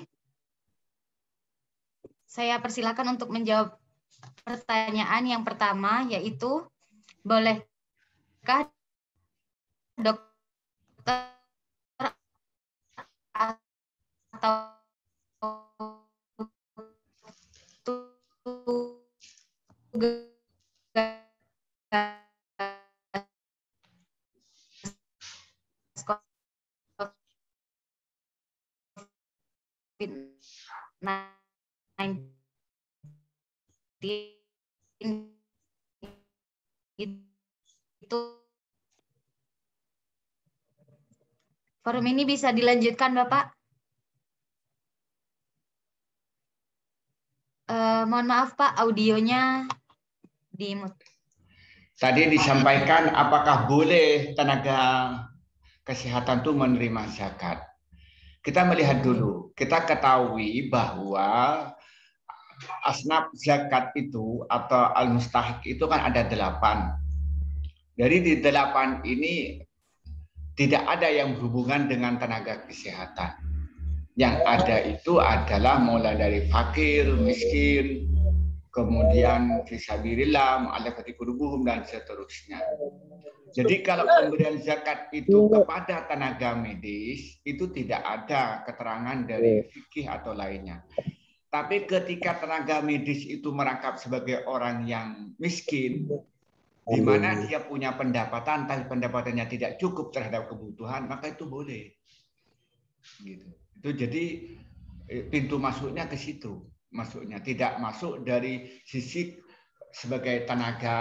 S1: saya persilakan untuk menjawab pertanyaan yang pertama, yaitu bolehkah dokter atau itu forum ini bisa dilanjutkan, Bapak? Mohon maaf, Pak, audionya di-mute.
S2: Tadi disampaikan apakah boleh tenaga kesehatan itu menerima zakat. Kita melihat dulu, kita ketahui bahwa asnaf zakat itu atau al-mustahik itu kan ada 8. Dari di 8 ini tidak ada yang berhubungan dengan tenaga kesehatan. Yang ada itu adalah mulai dari fakir, miskin, kemudian fisabilillah, mu'allafati qulubuhum, dan seterusnya. Jadi kalau pemberian zakat itu kepada tenaga medis itu tidak ada keterangan dari fikih atau lainnya. Tapi ketika tenaga medis itu merangkap sebagai orang yang miskin, di mana dia punya pendapatan tapi pendapatannya tidak cukup terhadap kebutuhan, maka itu boleh. Gitu. Itu jadi pintu masuknya ke situ. Masuknya tidak masuk dari sisi sebagai tenaga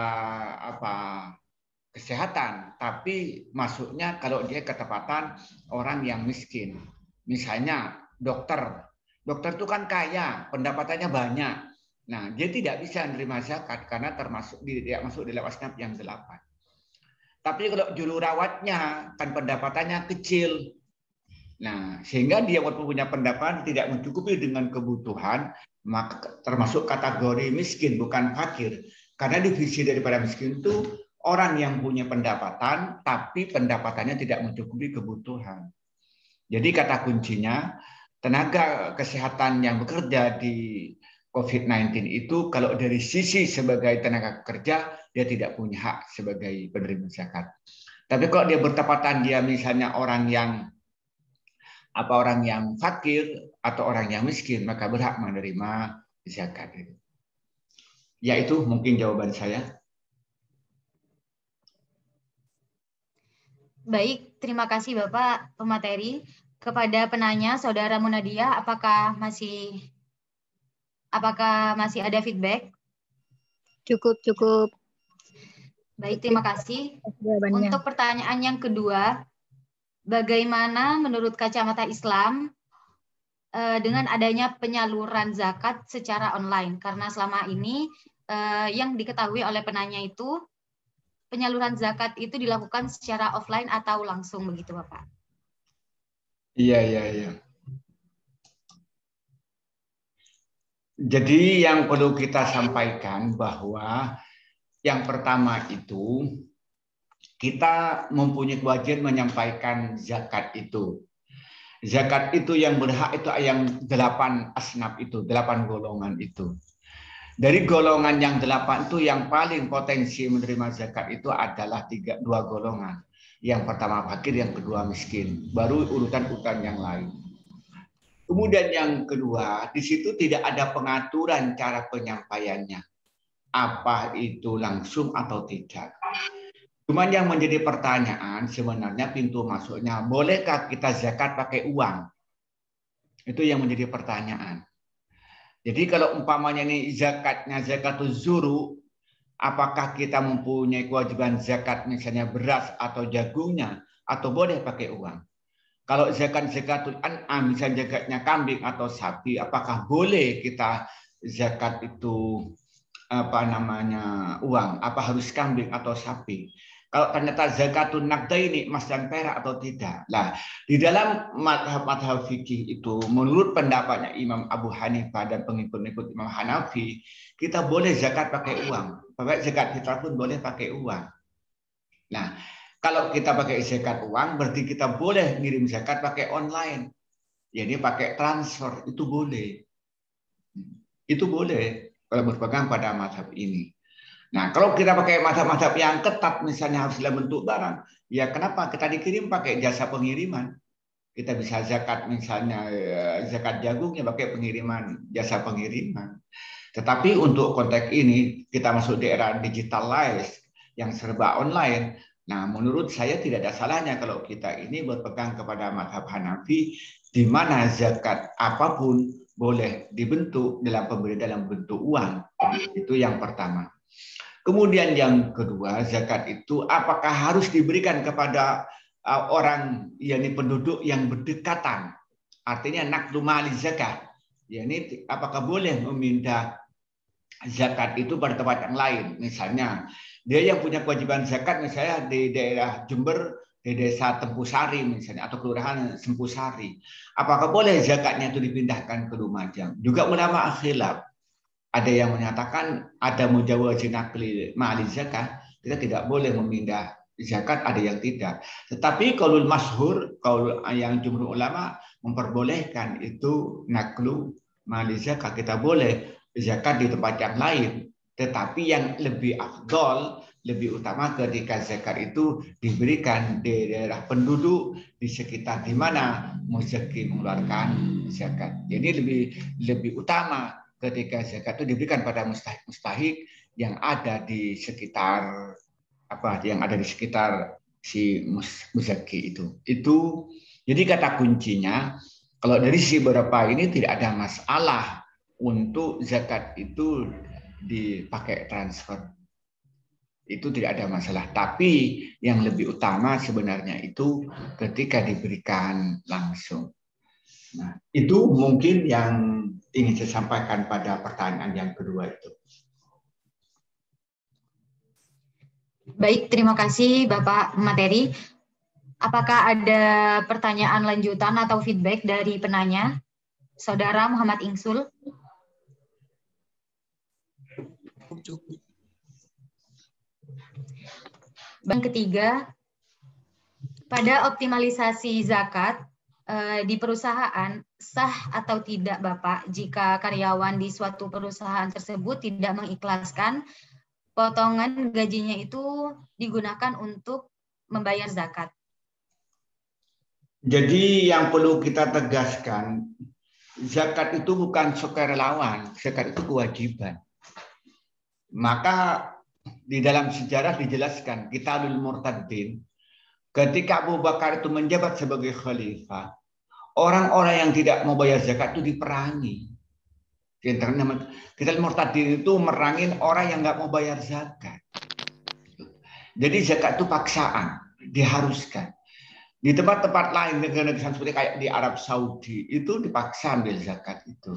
S2: kesehatan, tapi masuknya kalau dia ketepatan orang yang miskin. Misalnya dokter itu kan kaya, pendapatannya banyak. Nah, dia tidak bisa menerima zakat karena tidak masuk di dalam asnaf yang 8. Tapi kalau juru rawatnya kan pendapatannya kecil. Nah, sehingga dia walaupun punya pendapatan tidak mencukupi dengan kebutuhan, maka termasuk kategori miskin, bukan fakir. Karena definisi daripada miskin itu orang yang punya pendapatan, tapi pendapatannya tidak mencukupi kebutuhan. Jadi kata kuncinya, tenaga kesehatan yang bekerja di COVID-19 itu kalau dari sisi sebagai tenaga kerja, dia tidak punya hak sebagai penerima zakat. Tapi kalau dia bertepatan, dia misalnya orang yang fakir atau orang yang miskin, maka berhak menerima zakat. Ya, itu mungkin jawaban saya.
S1: Baik, terima kasih Bapak pemateri. Kepada penanya, Saudara Munadia, apakah masih ada feedback?
S3: Cukup.
S1: Baik, terima kasih. Untuk pertanyaan yang kedua, bagaimana menurut kacamata Islam dengan adanya penyaluran zakat secara online? Karena selama ini yang diketahui oleh penanya itu penyaluran zakat itu dilakukan secara offline atau langsung, begitu Bapak?
S2: Iya. Jadi yang perlu kita sampaikan bahwa yang pertama itu kita mempunyai kewajiban menyampaikan zakat itu. Zakat itu yang berhak itu yang 8 asnaf itu, 8 golongan itu. Dari golongan yang 8 itu yang paling potensi menerima zakat itu adalah 2 golongan. Yang pertama fakir, yang kedua miskin. Baru urutan-urutan yang lain. Kemudian yang kedua, di situ tidak ada pengaturan cara penyampaiannya. apa itu langsung atau tidak. Cuman yang menjadi pertanyaan sebenarnya pintu masuknya, bolehkah kita zakat pakai uang? Itu yang menjadi pertanyaan. Jadi kalau umpamanya ini zakatnya zakatuz zuru, apakah kita mempunyai kewajiban zakat misalnya beras atau jagungnya, atau boleh pakai uang? Kalau zakatul an'am, misalnya zakatnya kambing atau sapi, apakah boleh kita zakat itu uang? Apa harus kambing atau sapi? Kalau ternyata zakatun naqdaini, emas dan perak atau tidak. Nah, di dalam madhab fikih itu, menurut pendapatnya Imam Abu Hanifah dan pengikut-pengikut Imam Hanafi, kita boleh zakat pakai uang. Bahkan zakat fitrah pun boleh pakai uang. Nah, kalau kita pakai zakat uang, berarti kita boleh ngirim zakat pakai online. Jadi pakai transfer, itu boleh. Itu boleh kalau berpegang pada madhab ini. Nah, kalau kita pakai madhab-madhab yang ketat, misalnya harus dalam bentuk barang, ya kenapa kita dikirim pakai jasa pengiriman? Kita bisa zakat misalnya zakat jagungnya pakai pengiriman, jasa pengiriman. Tetapi untuk konteks ini kita masuk di era digitalized yang serba online. Nah, menurut saya tidak ada salahnya kalau kita ini berpegang kepada madhab Hanafi, di mana zakat apapun boleh dibentuk dalam bentuk uang. Itu yang pertama. Kemudian yang kedua, zakat itu apakah harus diberikan kepada orang, yakni penduduk yang berdekatan? Artinya naqdu mali zakat. Yakni apakah boleh meminta zakat itu pada tempat yang lain? Misalnya, dia yang punya kewajiban zakat misalnya di daerah Jember, di desa Tempusari misalnya, atau kelurahan Sempusari. Apakah boleh zakatnya itu dipindahkan ke Lumajang? Juga ulama khilaf. Ada yang menyatakan ada mujawazin naqli ma'al zakat, kita tidak boleh memindah zakat, ada yang tidak. Tetapi qaulul masyhur, qaul yang jumhur ulama memperbolehkan itu naqlu ma'al zakat, kita boleh zakat di tempat yang lain. Tetapi yang lebih afdol, lebih utama ketika zakat itu diberikan di daerah penduduk di sekitar di mana muzaki mengeluarkan zakat. Jadi lebih utama ketika zakat itu diberikan pada mustahik yang ada di sekitar si muzaki itu. Jadi kata kuncinya, kalau dari sisi beberapa ini tidak ada masalah untuk zakat itu dipakai transfer. Itu tidak ada masalah. Tapi yang lebih utama sebenarnya itu ketika diberikan langsung. Nah, itu mungkin yang ingin saya sampaikan pada pertanyaan yang kedua itu.
S1: Baik, terima kasih Bapak materi. Apakah ada pertanyaan lanjutan atau feedback dari penanya? Saudara Muhammad Ingsul. Yang ketiga, pada optimalisasi zakat di perusahaan, sah atau tidak Bapak jika karyawan di suatu perusahaan tersebut tidak mengikhlaskan potongan gajinya itu digunakan untuk membayar zakat?
S2: Jadi yang perlu kita tegaskan, zakat itu bukan sukarelawan, zakat itu kewajiban. Maka di dalam sejarah dijelaskan, Qitalul Murtaddin, ketika Abu Bakar itu menjabat sebagai khalifah, orang-orang yang tidak mau bayar zakat itu diperangi. Qitalul Murtaddin itu merangin orang yang nggak mau bayar zakat. Jadi zakat itu paksaan, diharuskan. Di tempat-tempat lain, negara-negara seperti kayak di Arab Saudi, itu dipaksa ambil zakat itu.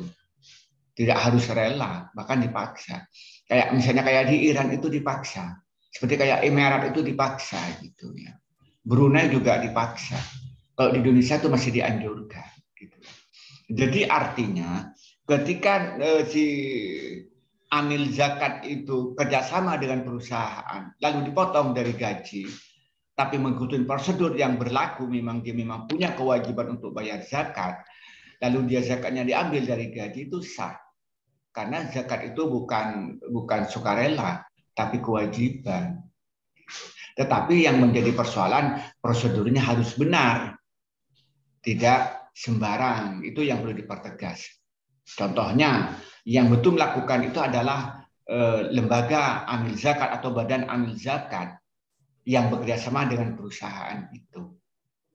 S2: Tidak harus rela, bahkan dipaksa. Kayak misalnya kayak di Iran itu dipaksa. Seperti kayak Emirat itu dipaksa gitu ya. Brunei juga dipaksa. Kalau di Indonesia itu masih dianjurkan. Gitu. Jadi artinya ketika si amil zakat itu kerjasama dengan perusahaan, lalu dipotong dari gaji, tapi mengikuti prosedur yang berlaku, dia memang punya kewajiban untuk bayar zakat, lalu dia zakatnya diambil dari gaji, itu sah. Karena zakat itu bukan sukarela, tapi kewajiban. Tetapi yang menjadi persoalan, prosedurnya harus benar. Tidak sembarang. Itu yang perlu dipertegas. Contohnya, yang betul melakukan itu adalah lembaga amil zakat atau badan amil zakat yang bekerjasama dengan perusahaan itu.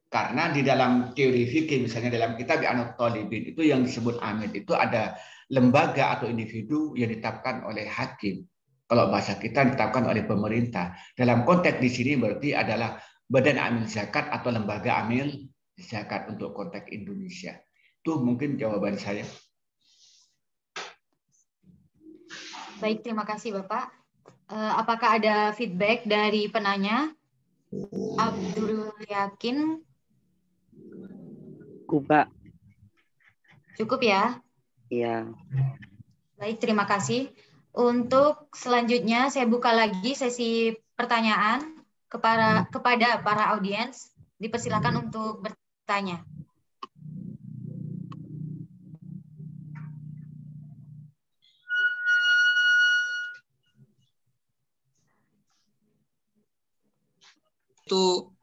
S2: Karena di dalam teori fikih, misalnya dalam kitab Anut Talibin itu yang disebut amil itu ada lembaga atau individu yang ditetapkan oleh hakim. Kalau bahasa kita ditetapkan oleh pemerintah. Dalam konteks di sini berarti adalah badan amil zakat atau lembaga amil zakat untuk konteks Indonesia. Itu mungkin jawaban saya.
S1: Baik, terima kasih Bapak. Apakah ada feedback dari penanya? Abdul Yakin.
S6: Kuba.
S1: Cukup ya?
S6: Iya.
S1: Baik, terima kasih. Untuk selanjutnya saya buka lagi sesi pertanyaan kepada para audiens. Dipersilakan untuk bertanya.
S4: Itu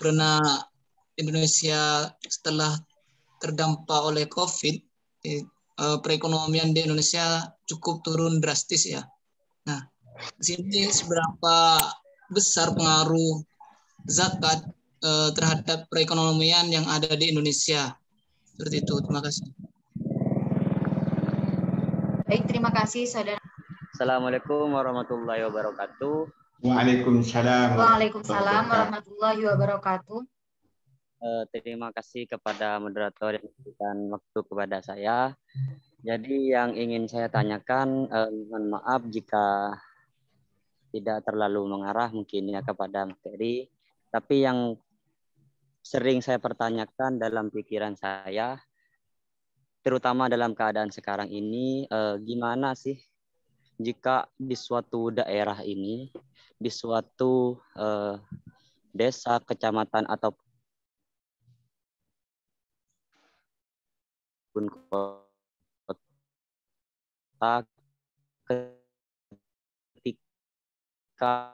S4: karena Indonesia setelah terdampak oleh COVID, perekonomian di Indonesia cukup turun drastis ya. Nah, di sini seberapa besar pengaruh zakat terhadap perekonomian yang ada di Indonesia? Seperti itu. Terima kasih.
S1: Baik, terima kasih saudara.
S7: Assalamualaikum warahmatullahi wabarakatuh.
S2: Waalaikumsalam.
S1: Waalaikumsalam warahmatullahi wabarakatuh.
S7: Terima kasih kepada moderator yang memberikan waktu kepada saya. Jadi yang ingin saya tanyakan, mohon maaf jika tidak terlalu mengarah mungkin ya kepada materi, tapi yang sering saya pertanyakan dalam pikiran saya, terutama dalam keadaan sekarang ini, gimana sih jika di suatu daerah ini, di suatu desa, kecamatan, atau kota, ketika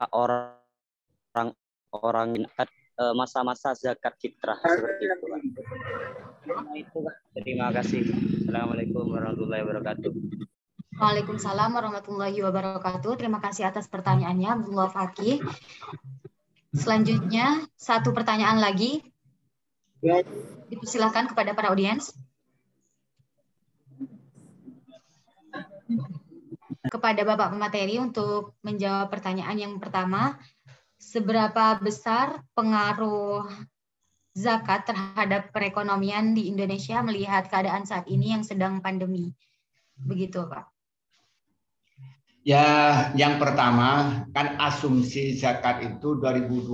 S7: orang-orang masa-masa zakat fitrah seperti itu. Nah, itu terima kasih. Assalamualaikum warahmatullahi wabarakatuh.
S1: Waalaikumsalam warahmatullahi wabarakatuh. Terima kasih atas pertanyaannya, Abdullah Fakih. Selanjutnya, satu pertanyaan lagi. Dipersilakan kepada para audiens. Kepada Bapak pemateri untuk menjawab pertanyaan yang pertama, seberapa besar pengaruh zakat terhadap perekonomian di Indonesia melihat keadaan saat ini yang sedang pandemi? Begitu, Pak.
S2: Ya, yang pertama kan asumsi zakat itu 2020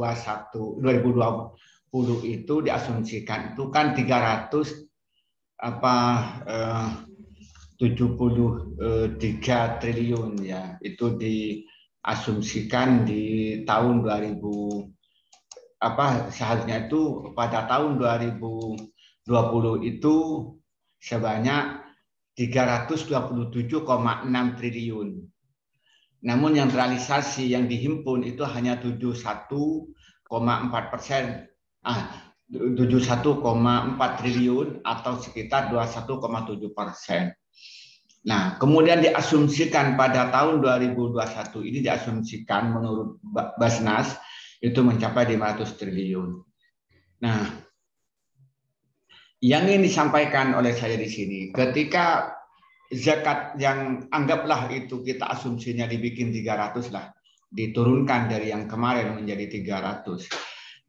S2: itu diasumsikan itu kan 73 triliun ya. Itu diasumsikan di tahun 2000 seharusnya itu pada tahun 2020 itu sebanyak 327,6 triliun. Namun yang realisasi yang dihimpun itu hanya 71,4%. 71,4 triliun atau sekitar 21,7%. Nah, kemudian diasumsikan pada tahun 2021 ini diasumsikan menurut Basnas itu mencapai 500 triliun. Nah, yang ingin disampaikan oleh saya di sini, ketika zakat yang anggaplah itu kita asumsinya dibikin 300 lah, diturunkan dari yang kemarin menjadi 300.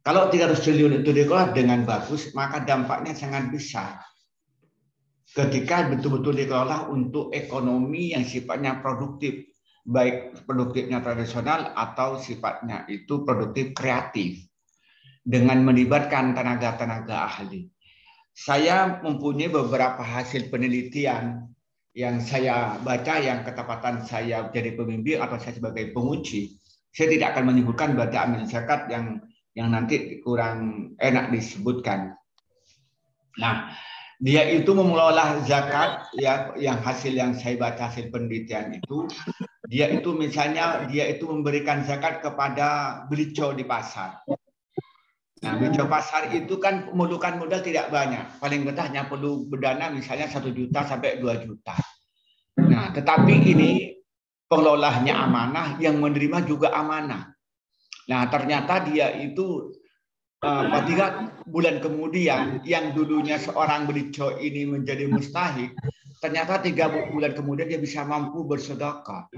S2: Kalau 300 triliun itu dikelola dengan bagus, maka dampaknya sangat besar. Ketika betul-betul dikelola untuk ekonomi yang sifatnya produktif, baik produktifnya tradisional atau sifatnya itu produktif kreatif, dengan melibatkan tenaga-tenaga ahli. Saya mempunyai beberapa hasil penelitian yang saya baca, yang ketepatan saya jadi pembimbing atau saya sebagai penguji. Saya tidak akan menyebutkan badan amil zakat yang nanti kurang enak disebutkan. Nah, dia itu mengelola zakat ya, yang hasil yang saya baca hasil penelitian itu, dia itu misalnya dia itu memberikan zakat kepada belicau di pasar. Nah, belicau pasar itu kan memerlukan modal tidak banyak, paling rendah hanya perlu berdana misalnya 1 juta sampai 2 juta. Nah, tetapi ini pengelolanya amanah, yang menerima juga amanah. Nah, ternyata dia itu 3 bulan kemudian, yang dulunya seorang beliau ini menjadi mustahik, ternyata 3 bulan kemudian dia bisa mampu bersedekah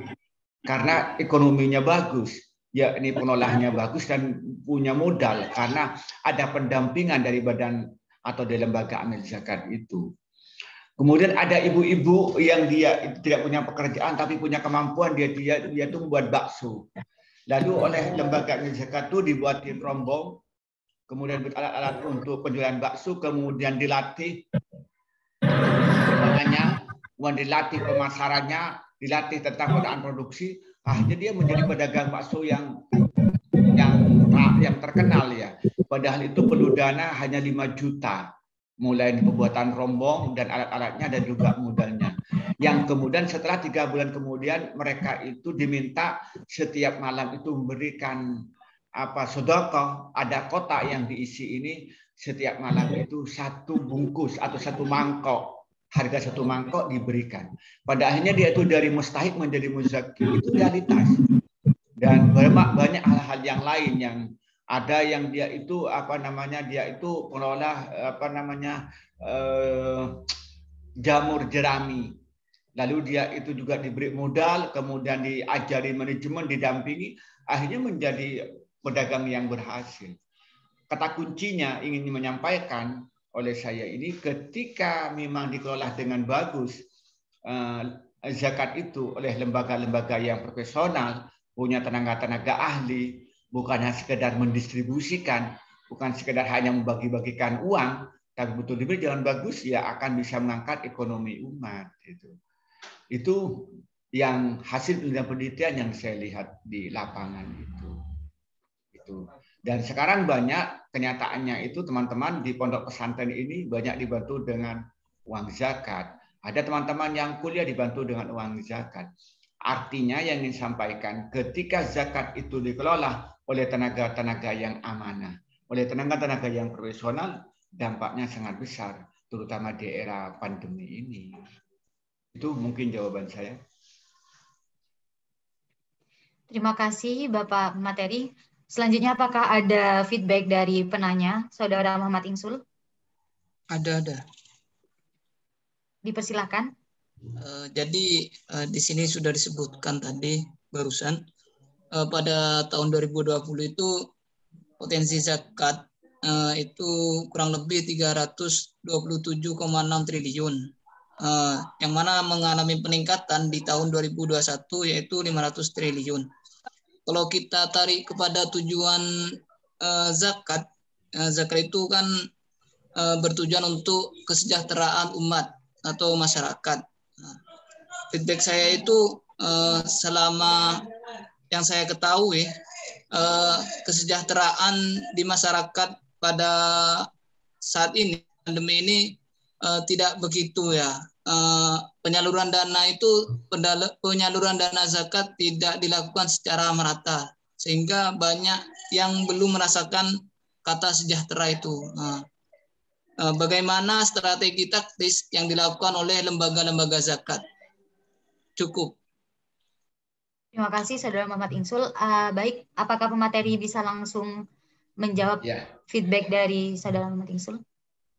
S2: karena ekonominya bagus, ya ini pengelolanya bagus dan punya modal karena ada pendampingan dari badan atau dari lembaga amil zakat itu. Kemudian ada ibu-ibu yang dia tidak punya pekerjaan tapi punya kemampuan, dia tuh membuat bakso. Lalu oleh lembaga amil zakat itu dibuatin rombong, kemudian alat-alat untuk penjualan bakso, kemudian dilatih penjualannya, kemudian dilatih pemasarannya, dilatih tentang pengadaan produksi. Akhirnya dia menjadi pedagang bakso yang terkenal ya. Padahal itu perlu dana hanya 5 juta. Mulai pembuatan rombong dan alat-alatnya dan juga modalnya. Yang kemudian setelah 3 bulan kemudian mereka itu diminta setiap malam itu memberikan sedekah, ada kotak yang diisi ini setiap malam itu 1 bungkus atau 1 mangkok, harga 1 mangkok diberikan. Pada akhirnya dia itu dari mustahik menjadi muzaki, itu realitas. Dan banyak hal-hal yang lain yang ada yang dia itu dia itu pengelola jamur jerami. Lalu dia itu juga diberi modal, kemudian diajari manajemen, didampingi, akhirnya menjadi pedagang yang berhasil. Kata kuncinya ingin menyampaikan oleh saya ini, ketika memang dikelola dengan bagus zakat itu oleh lembaga-lembaga yang profesional, punya tenaga-tenaga ahli, bukan hanya sekedar mendistribusikan, bukan sekedar hanya membagi-bagikan uang, tapi betul diberi jalan bagus, ya akan bisa mengangkat ekonomi umat. Itu yang hasil penelitian yang saya lihat di lapangan itu. Dan sekarang banyak kenyataannya itu teman-teman di pondok pesantren ini banyak dibantu dengan uang zakat. Ada teman-teman yang kuliah dibantu dengan uang zakat. Artinya yang ingin sampaikan, ketika zakat itu dikelola oleh tenaga-tenaga yang amanah, oleh tenaga-tenaga yang profesional, dampaknya sangat besar, terutama di era pandemi ini. Itu mungkin jawaban saya.
S1: Terima kasih Bapak Materi. Selanjutnya apakah ada feedback dari penanya, Saudara Muhammad Insul?
S4: Ada.
S1: Dipersilakan.
S4: Jadi di sini sudah disebutkan tadi barusan pada tahun 2020 itu potensi zakat itu kurang lebih 327,6 triliun, yang mana mengalami peningkatan di tahun 2021 yaitu 500 triliun. Kalau kita tarik kepada tujuan zakat itu kan bertujuan untuk kesejahteraan umat atau masyarakat. Feedback saya itu selama yang saya ketahui kesejahteraan di masyarakat pada saat ini pandemi ini tidak begitu ya. Penyaluran dana zakat tidak dilakukan secara merata sehingga banyak yang belum merasakan kata sejahtera itu. Bagaimana strategi taktis yang dilakukan oleh lembaga-lembaga zakat? Cukup.
S1: Terima kasih Saudara Muhammad Insul. Baik, apakah pemateri bisa langsung menjawab feedback dari Saudara Muhammad Insul?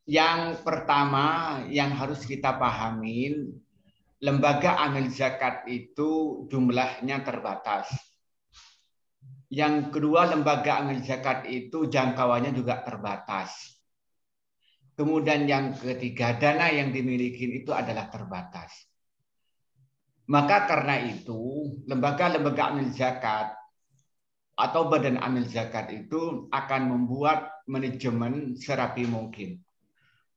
S2: Yang pertama yang harus kita pahamin, lembaga amil zakat itu jumlahnya terbatas. Yang kedua, lembaga amil zakat itu jangkauannya juga terbatas. Kemudian yang ketiga, dana yang dimiliki itu adalah terbatas. Maka karena itu, lembaga-lembaga amil zakat atau badan amil zakat itu akan membuat manajemen serapi mungkin.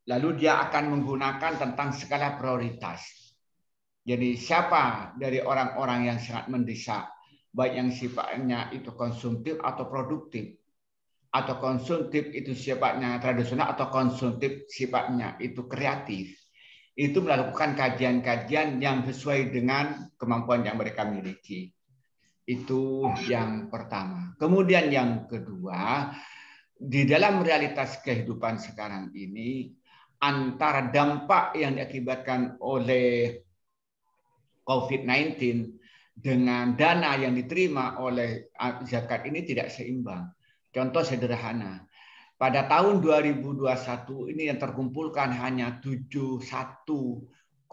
S2: Lalu dia akan menggunakan tentang skala prioritas. Jadi siapa dari orang-orang yang sangat mendesak, baik yang sifatnya itu konsumtif atau produktif, atau konsumtif itu sifatnya tradisional atau konsumtif sifatnya itu kreatif, itu melakukan kajian-kajian yang sesuai dengan kemampuan yang mereka miliki. Itu yang pertama. Kemudian yang kedua, di dalam realitas kehidupan sekarang ini, antara dampak yang diakibatkan oleh COVID-19 dengan dana yang diterima oleh zakat ini tidak seimbang. Contoh sederhana, pada tahun 2021 ini yang terkumpulkan hanya 71,6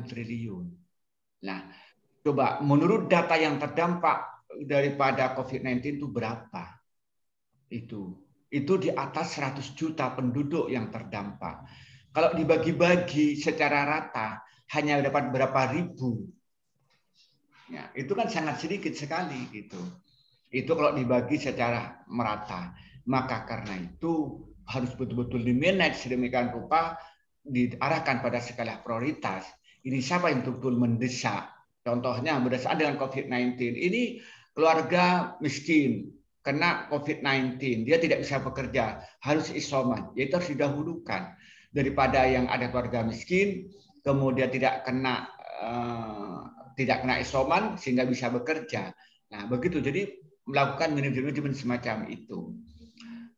S2: triliun. Nah, coba menurut data yang terdampak daripada COVID-19 itu berapa? Itu di atas 100 juta penduduk yang terdampak. Kalau dibagi-bagi secara rata hanya dapat berapa ribu. Ya, itu kan sangat sedikit sekali gitu. Itu kalau dibagi secara merata. Maka karena itu harus betul-betul di-manage sedemikian rupa, diarahkan pada skala prioritas. Ini siapa yang betul-betul mendesak? Contohnya berdasarkan dengan COVID-19 ini keluarga miskin kena COVID-19, dia tidak bisa bekerja, harus isoman, yaitu harus didahulukan daripada yang ada keluarga miskin, kemudian tidak kena isoman sehingga bisa bekerja. Nah, begitu. Jadi melakukan manajemen semacam itu.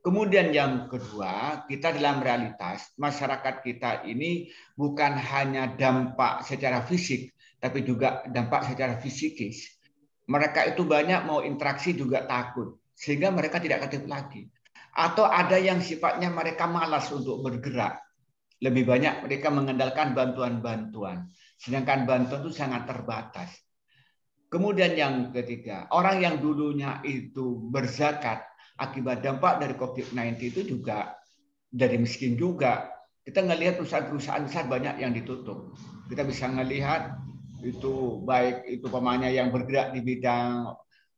S2: Kemudian yang kedua, kita dalam realitas masyarakat kita ini bukan hanya dampak secara fisik, tapi juga dampak secara psikis. Mereka itu banyak mau interaksi juga takut, sehingga mereka tidak aktif lagi. Atau ada yang sifatnya mereka malas untuk bergerak. Lebih banyak mereka mengandalkan bantuan-bantuan. Sedangkan bantuan itu sangat terbatas. Kemudian yang ketiga, orang yang dulunya itu berzakat, akibat dampak dari COVID-19 itu juga dari miskin juga. Kita ngelihat perusahaan-perusahaan besar banyak yang ditutup. Kita bisa ngelihat itu baik itu pemainnya yang bergerak di bidang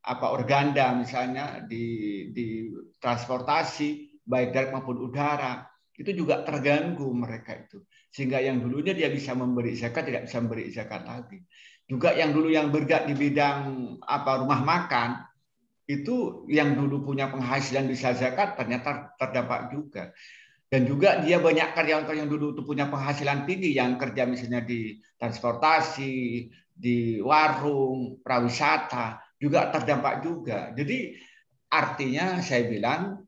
S2: organda misalnya di transportasi baik darat maupun udara, itu juga terganggu mereka itu. Sehingga yang dulunya dia bisa memberi zakat tidak bisa memberi zakat lagi. Juga yang dulu yang bergerak di bidang rumah makan, itu yang dulu punya penghasilan bisa zakat ternyata terdampak juga. Dan juga dia banyak karyawan yang dulu itu punya penghasilan tinggi yang kerja misalnya di transportasi, di warung, prawisata juga terdampak juga. Jadi artinya saya bilang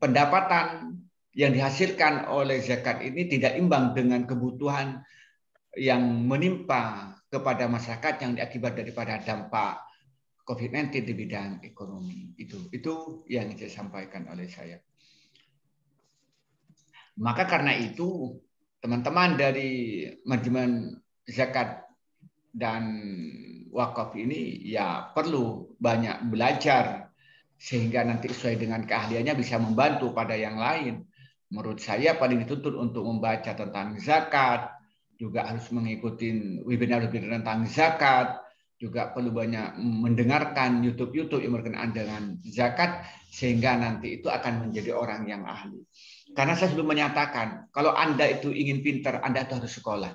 S2: pendapatan yang dihasilkan oleh zakat ini tidak imbang dengan kebutuhan yang menimpa kepada masyarakat yang diakibat daripada dampak COVID-19 di bidang ekonomi. Itu yang saya sampaikan oleh saya. Maka karena itu teman-teman dari manajemen zakat dan wakaf ini ya perlu banyak belajar sehingga nanti sesuai dengan keahliannya bisa membantu pada yang lain. Menurut saya paling dituntut untuk membaca tentang zakat, juga harus mengikuti webinar-webinar tentang zakat, juga perlu banyak mendengarkan YouTube yang berkenaan dengan zakat sehingga nanti itu akan menjadi orang yang ahli. Karena saya selalu menyatakan, kalau Anda itu ingin pintar, Anda itu harus sekolah.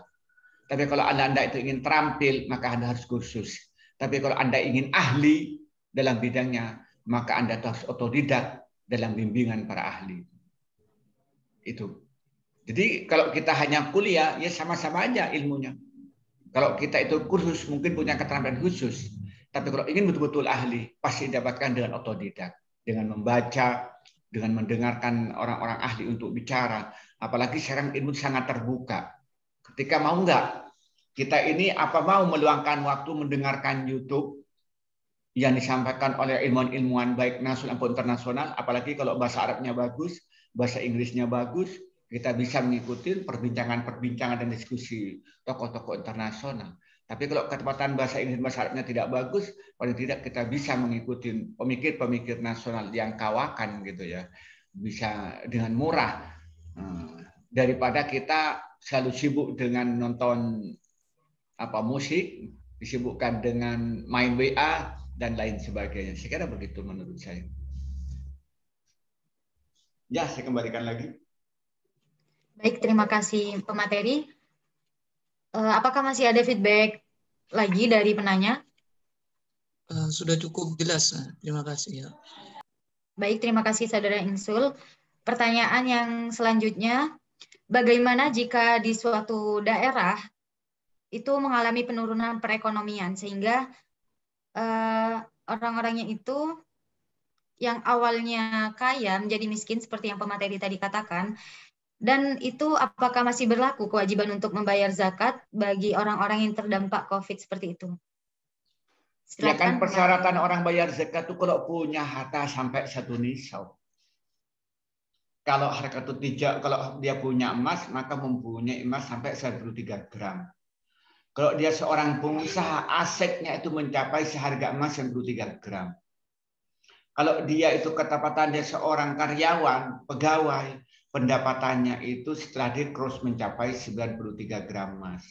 S2: Tapi kalau Anda itu ingin terampil, maka Anda harus kursus. Tapi kalau Anda ingin ahli dalam bidangnya, maka Anda harus otodidak dalam bimbingan para ahli. Itu. Jadi kalau kita hanya kuliah, ya sama-sama aja ilmunya. Kalau kita itu kursus, mungkin punya keterampilan khusus. Tapi kalau ingin betul-betul ahli, pasti didapatkan dengan otodidak. Dengan membaca, dengan mendengarkan orang-orang ahli untuk bicara. Apalagi sekarang ilmu sangat terbuka. Ketika mau enggak, kita ini mau meluangkan waktu mendengarkan YouTube yang disampaikan oleh ilmuwan-ilmuwan baik nasional maupun internasional, apalagi kalau bahasa Arabnya bagus, bahasa Inggrisnya bagus, kita bisa mengikuti perbincangan-perbincangan dan diskusi tokoh-tokoh internasional. Tapi kalau ketepatan bahasa Inggris dan bahasa Arabnya tidak bagus, paling tidak kita bisa mengikuti pemikir-pemikir nasional yang kawakan gitu ya, bisa dengan murah daripada kita selalu sibuk dengan nonton musik, disibukkan dengan main WA dan lain sebagainya. Saya kira begitu menurut saya. Ya, saya kembalikan lagi.
S1: Baik, terima kasih pemateri. Apakah masih ada feedback lagi dari penanya?
S4: Sudah cukup jelas. Terima kasih ya.
S1: Baik, terima kasih Saudara Insul. Pertanyaan yang selanjutnya, bagaimana jika di suatu daerah itu mengalami penurunan perekonomian sehingga orang-orangnya itu yang awalnya kaya menjadi miskin seperti yang pemateri tadi katakan, dan itu apakah masih berlaku kewajiban untuk membayar zakat bagi orang-orang yang terdampak COVID seperti itu?
S2: Ya kan
S1: Silakan.
S2: persyaratan orang bayar zakat itu kalau punya harta sampai 1 nisab. Kalau harkatut tijak, kalau dia punya emas, maka mempunyai emas sampai 103 gram. Kalau dia seorang pengusaha, asetnya itu mencapai seharga emas 103 gram. Kalau dia itu ketepatan dia seorang karyawan, pegawai, pendapatannya itu setelah di-cross mencapai 93 gram emas.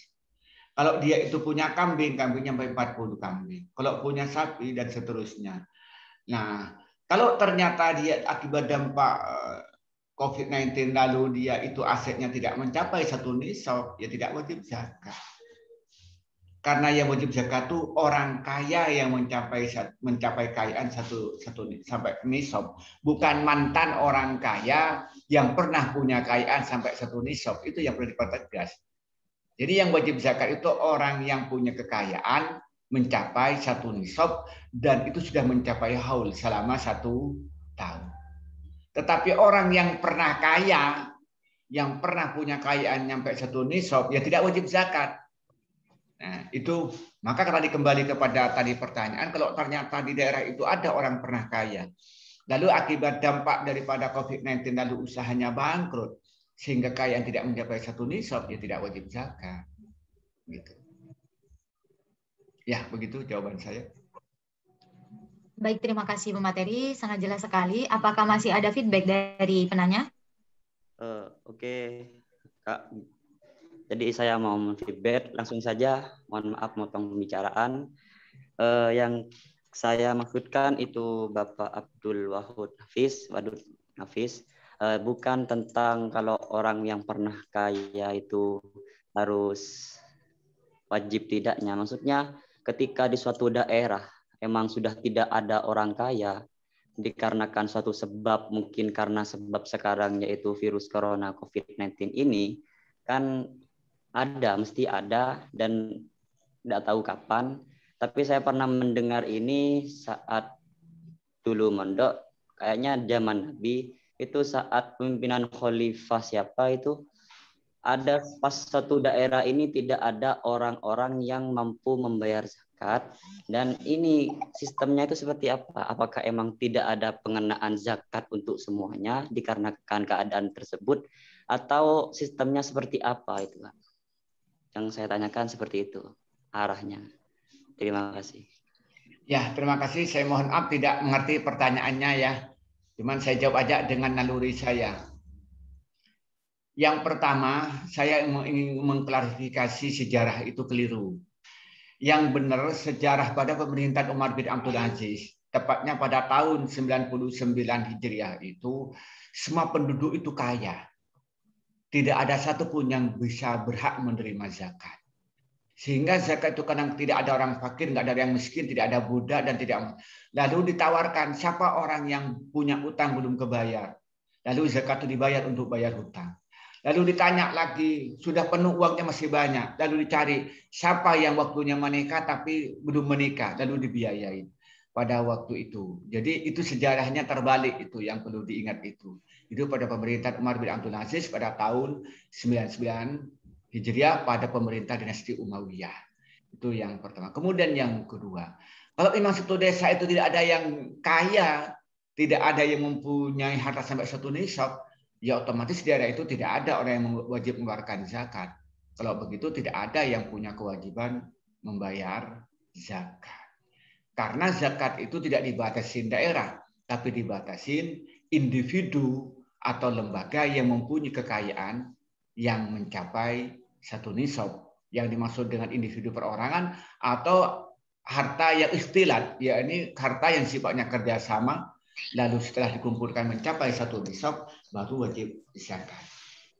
S2: Kalau dia itu punya kambing, kambingnya sampai 40 kambing. Kalau punya sapi dan seterusnya. Nah, kalau ternyata dia akibat dampak COVID-19 lalu dia itu asetnya tidak mencapai 1 nisab, ya tidak wajib zakat. Karena yang wajib zakat itu orang kaya yang mencapai kekayaan sampai nisab, bukan mantan orang kaya yang pernah punya kekayaan sampai 1 nisab. Itu yang perlu dipertegas. Jadi yang wajib zakat itu orang yang punya kekayaan mencapai 1 nisab dan itu sudah mencapai haul selama 1 tahun. Tetapi orang yang pernah kaya, yang pernah punya kekayaan sampai 1 nisab, ya tidak wajib zakat. Nah, itu maka kalau kembali kepada tadi pertanyaan, kalau ternyata di daerah itu ada orang pernah kaya, lalu akibat dampak daripada COVID-19 lalu usahanya bangkrut, sehingga kekayaan tidak mencapai 1 nisab, ya tidak wajib zakat. Gitu. Ya, begitu jawaban saya.
S1: Baik, terima kasih pemateri, sangat jelas sekali. Apakah masih ada feedback dari penanya?
S7: Oke, Kak. Jadi saya mau feedback langsung saja. Mohon maaf motong pembicaraan. Yang saya maksudkan itu Bapak Abdul Wahid Hafiz. Bukan tentang kalau orang yang pernah kaya itu harus wajib tidaknya. Maksudnya ketika di suatu daerah emang sudah tidak ada orang kaya dikarenakan suatu sebab, mungkin karena sebab sekarang yaitu virus corona COVID-19 ini, kan mesti ada dan tidak tahu kapan. Tapi saya pernah mendengar ini saat dulu mondok, kayaknya zaman Nabi, itu saat pemimpinan khalifah siapa itu, ada pas satu daerah ini tidak ada orang-orang yang mampu membayar zakat, dan ini sistemnya itu seperti apa? Apakah emang tidak ada pengenaan zakat untuk semuanya dikarenakan keadaan tersebut, atau sistemnya seperti apa itu, Pak? Yang saya tanyakan seperti itu arahnya. Terima kasih.
S2: Ya, terima kasih. Saya mohon maaf tidak mengerti pertanyaannya ya. Cuman saya jawab aja dengan naluri saya. Yang pertama, saya ingin mengklarifikasi sejarah itu keliru. Yang benar sejarah pada pemerintahan Umar bin Abdul Aziz, tepatnya pada tahun 99 Hijriah itu, semua penduduk itu kaya. Tidak ada satupun yang bisa berhak menerima zakat. Sehingga zakat itu kadang tidak ada orang fakir, nggak ada yang miskin, tidak ada budak, dan tidak. Lalu ditawarkan siapa orang yang punya utang belum kebayar. Lalu zakat itu dibayar untuk bayar hutang. Lalu ditanya lagi, sudah penuh uangnya masih banyak. Lalu dicari siapa yang waktunya menikah tapi belum menikah, lalu dibiayain pada waktu itu. Jadi itu sejarahnya terbalik, itu yang perlu diingat itu. Itu pada pemerintahan Umar bin Abdul Aziz pada tahun 99 Hijriah pada pemerintah dinasti Umayyah. Itu yang pertama. Kemudian yang kedua, kalau memang satu desa itu tidak ada yang kaya, tidak ada yang mempunyai harta sampai 1 nisab, ya otomatis di daerah itu tidak ada orang yang wajib mengeluarkan zakat. Kalau begitu tidak ada yang punya kewajiban membayar zakat. Karena zakat itu tidak dibatasin daerah, tapi dibatasin individu atau lembaga yang mempunyai kekayaan yang mencapai 1 nisab. Yang dimaksud dengan individu perorangan atau harta yang ikhtilat, yakni harta yang sifatnya kerjasama, lalu setelah dikumpulkan mencapai 1 nisab, baru wajib zakat.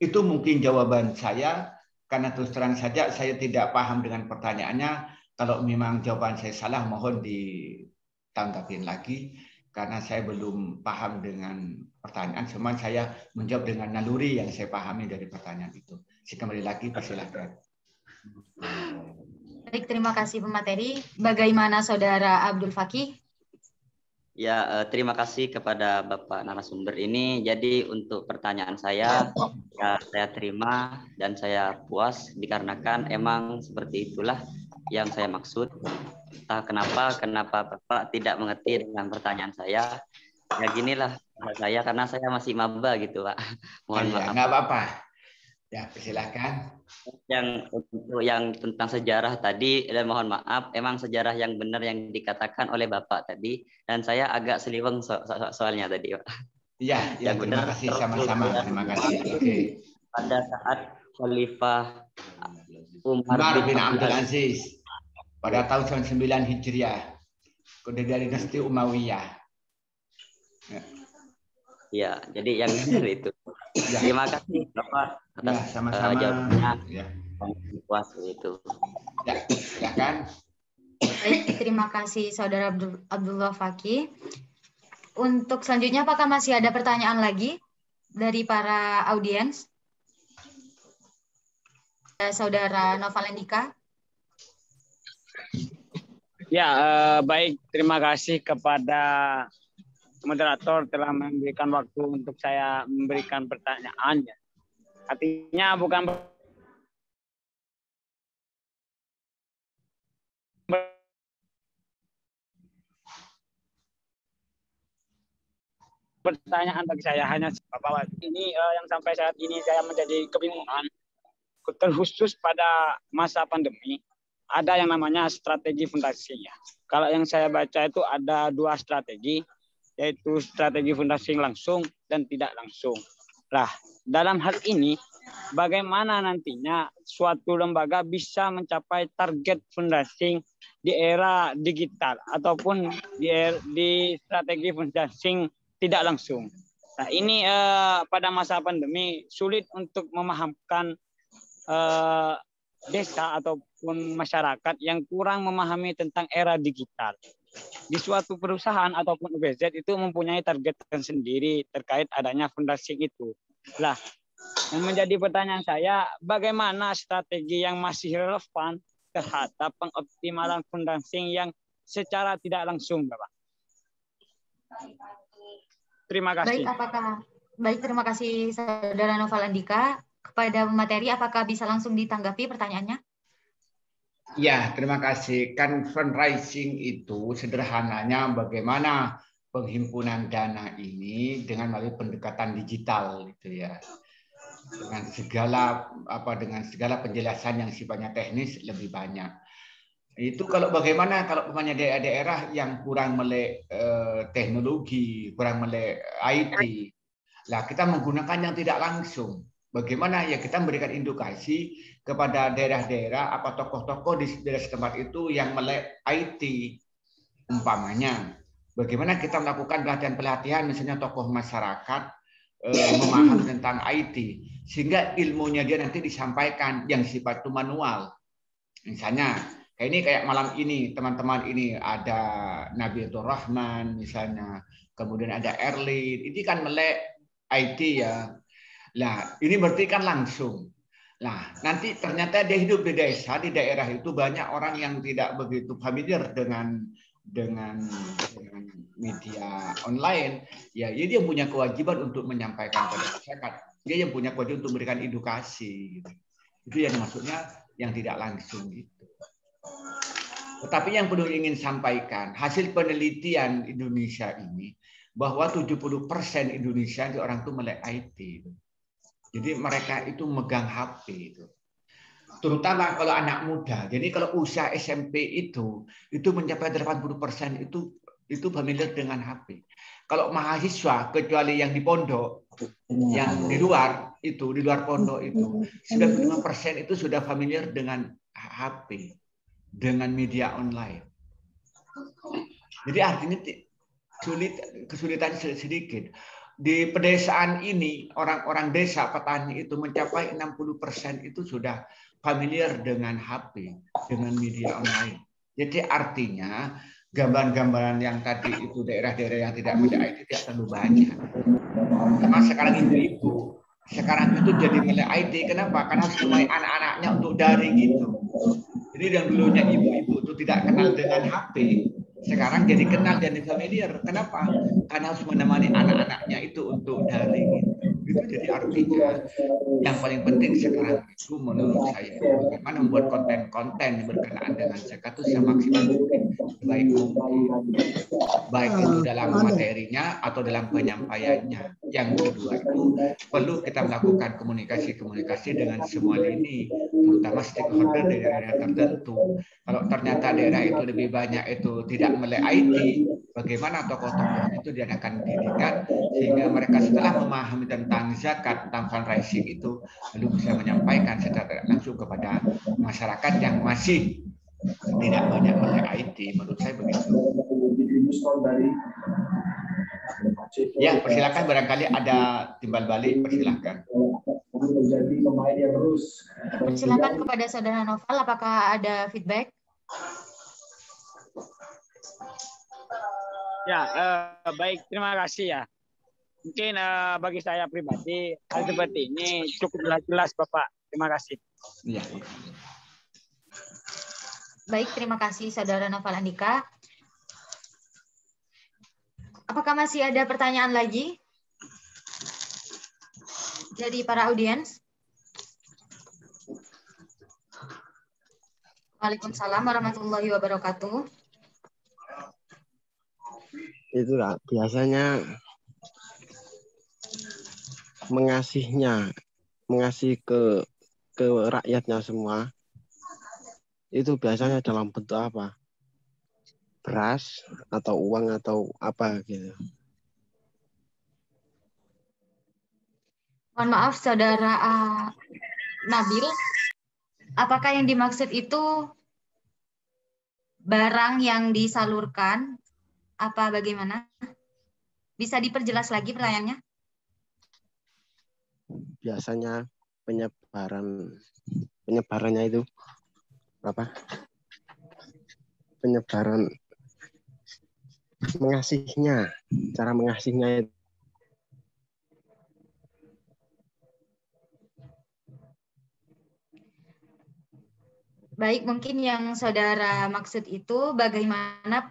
S2: Itu mungkin jawaban saya, karena terus terang saja saya tidak paham dengan pertanyaannya. Kalau memang jawaban saya salah, mohon ditanggapi lagi, karena saya belum paham dengan pertanyaan. Cuma saya menjawab dengan naluri yang saya pahami dari pertanyaan itu. Saya kembali lagi, persilahkan.
S1: Baik, terima kasih pemateri. Bagaimana Saudara Abdul Fakih?
S7: Ya, terima kasih kepada Bapak narasumber ini. Jadi untuk pertanyaan saya, ya, saya terima dan saya puas dikarenakan emang seperti itulah yang saya maksud. Entah kenapa Bapak tidak mengerti dengan pertanyaan saya. Ya ginilah saya, karena saya masih maba gitu, Pak. Mohon maaf.
S2: Nggak apa-apa. Ya, silakan.
S7: Untuk yang tentang sejarah tadi, dan mohon maaf, emang sejarah yang benar yang dikatakan oleh Bapak tadi, dan saya agak seliweng soalnya tadi, Pak.
S2: Iya, ya, terima kasih sama-sama. Terima kasih. Oke.
S7: Pada saat Khalifah Umar
S2: bin Abdul Aziz pada tahun 99 Hijriah, dari dinasti Umayyah.
S7: Ya, jadi yang benar itu. Ya. Terima kasih Bapak atas
S2: sama-sama
S7: jawabannya.
S2: Ya.
S7: Puas itu.
S2: Ya, silakan.
S1: Baik, terima kasih Saudara Abdullah Fakih. Untuk selanjutnya, apakah masih ada pertanyaan lagi dari para audiens? Saudara Novalendika.
S8: Ya, baik. Terima kasih kepada moderator telah memberikan waktu untuk saya memberikan pertanyaannya. Artinya bukan pertanyaan bagi saya, hanya bahwa ini yang sampai saat ini saya menjadi kebingungan, terkhusus pada masa pandemi, ada yang namanya strategi fundasinya. Kalau yang saya baca itu ada 2 strategi, yaitu strategi fundasi langsung dan tidak langsung. Nah, dalam hal ini, bagaimana nantinya suatu lembaga bisa mencapai target fundasi di era digital ataupun di strategi fundasi tidak langsung. Nah, ini pada masa pandemi sulit untuk memahamkan desa ataupun masyarakat yang kurang memahami tentang era digital. Di suatu perusahaan ataupun UBZ itu mempunyai target tersendiri terkait adanya fundasi itu. Lah, yang menjadi pertanyaan saya, bagaimana strategi yang masih relevan terhadap pengoptimalan fundasi yang secara tidak langsung, Bapak? Terima kasih.
S1: Baik, terima kasih Saudara Novalendika. Kepada materi, apakah bisa langsung ditanggapi pertanyaannya?
S2: Ya, terima kasih. Kan fundraising itu sederhananya bagaimana penghimpunan dana ini dengan melalui pendekatan digital gitu ya. Dengan segala penjelasan yang sifatnya teknis lebih banyak. Itu kalau bagaimana kalau punya daerah-daerah yang kurang melek teknologi, kurang melek IT. Lah kita menggunakan yang tidak langsung. Bagaimana ya kita memberikan edukasi kepada daerah-daerah apa tokoh-tokoh di daerah setempat itu yang melek IT umpamanya. Bagaimana kita melakukan pelatihan-pelatihan misalnya tokoh masyarakat memahami tentang IT sehingga ilmunya dia nanti disampaikan yang sifat itu manual. Misalnya kayak malam ini teman-teman ini ada Nabilatul Rahman misalnya, kemudian ada Erlin, ini kan melek IT ya. Nah, ini berarti kan langsung. Nah, nanti ternyata dia hidup di desa, di daerah itu banyak orang yang tidak begitu familiar dengan media online. Ya, jadi dia punya kewajiban untuk menyampaikan kepada masyarakat. Dia yang punya kewajiban untuk memberikan edukasi. Gitu. Itu yang maksudnya yang tidak langsung gitu. Tetapi yang perlu ingin sampaikan, hasil penelitian Indonesia ini bahwa 70% Indonesia di orang itu melek IT. Gitu. Jadi mereka itu megang HP itu. Terutama kalau anak muda. Jadi kalau usia SMP itu mencapai 80% itu familiar dengan HP. Kalau mahasiswa kecuali yang di pondok, yang di luar pondok itu 95% itu sudah familiar dengan HP, dengan media online. Jadi artinya kesulitan sedikit. Di pedesaan ini orang-orang desa petani itu mencapai 60% itu sudah familiar dengan HP, dengan media online. Jadi artinya gambaran-gambaran yang tadi itu daerah-daerah yang tidak melek IT tidak terlalu banyak. Karena sekarang ibu-ibu sekarang itu jadi melek IT. Kenapa? Karena harus mulai anak-anaknya untuk daring gitu. Jadi yang dulunya ibu-ibu itu tidak kenal dengan HP, sekarang jadi kenal dan familiar. Kenapa? Karena harus menemani anak-anaknya itu untuk daring. Itu jadi artinya yang paling penting sekarang itu menurut saya bagaimana membuat konten-konten berkenaan dengan zakat itu semaksimal mungkin, sebaik mungkin, baik itu dalam materinya atau dalam penyampaiannya. Yang kedua itu perlu kita melakukan komunikasi dengan semua lini, terutama stakeholder dari daerah tertentu. Kalau ternyata daerah itu lebih banyak itu tidak melek IT, bagaimana tokoh-tokohnya itu diadakan didikan sehingga mereka setelah memahami tentang zakat, tentang fundraising itu lalu bisa menyampaikan secara langsung kepada masyarakat yang masih tidak banyak melek IT. Menurut saya begitu. Ya, persilakan, barangkali ada timbal balik, persilakan.
S1: Persilakan kepada Saudara Noval, apakah ada feedback?
S8: Ya, baik, terima kasih ya. Mungkin bagi saya pribadi hal seperti ini cukup jelas Bapak. Terima kasih.
S2: Ya.
S1: Baik, terima kasih Saudara Noval Andika. Apakah masih ada pertanyaan lagi dari para audiens? Waalaikumsalam warahmatullahi wabarakatuh.
S9: Itulah biasanya mengasihi ke rakyatnya semua. Itu biasanya dalam bentuk apa? Beras atau uang atau apa gitu.
S1: Mohon maaf Saudara Nabil, apakah yang dimaksud itu barang yang disalurkan apa bagaimana? Bisa diperjelas lagi pertanyaannya?
S9: Biasanya penyebarannya itu apa? Penyebaran mengasihinya, cara mengasihinya itu.
S1: Baik, mungkin yang Saudara maksud itu bagaimana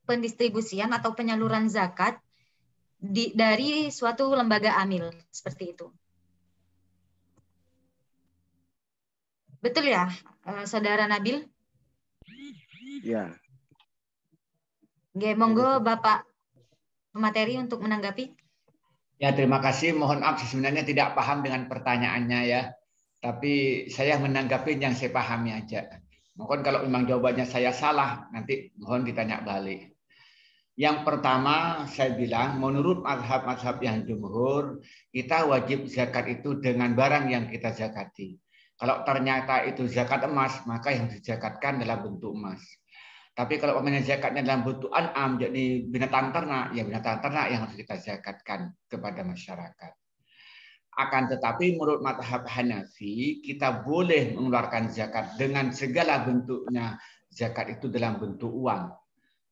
S1: pendistribusian atau penyaluran zakat dari suatu lembaga amil, seperti itu. Betul ya, Saudara Nabil?
S9: Ya.
S1: Oke, monggo Bapak pemateri untuk menanggapi.
S2: Ya, terima kasih. Mohon maaf, sebenarnya tidak paham dengan pertanyaannya ya. Tapi saya menanggapi yang saya pahami aja. Mohon kalau memang jawabannya saya salah, nanti mohon ditanya balik. Yang pertama saya bilang, menurut mazhab-mazhab yang jumhur, kita wajib zakat itu dengan barang yang kita zakati. Kalau ternyata itu zakat emas, maka yang dizakatkan dalam bentuk emas. Tapi kalau umpamanya zakatnya dalam bentuk an'am, jadi binatang ternak, ya binatang ternak yang harus kita zakatkan kepada masyarakat. Akan tetapi menurut mazhab Hanafi, kita boleh mengeluarkan zakat dengan segala bentuknya. Zakat itu dalam bentuk uang.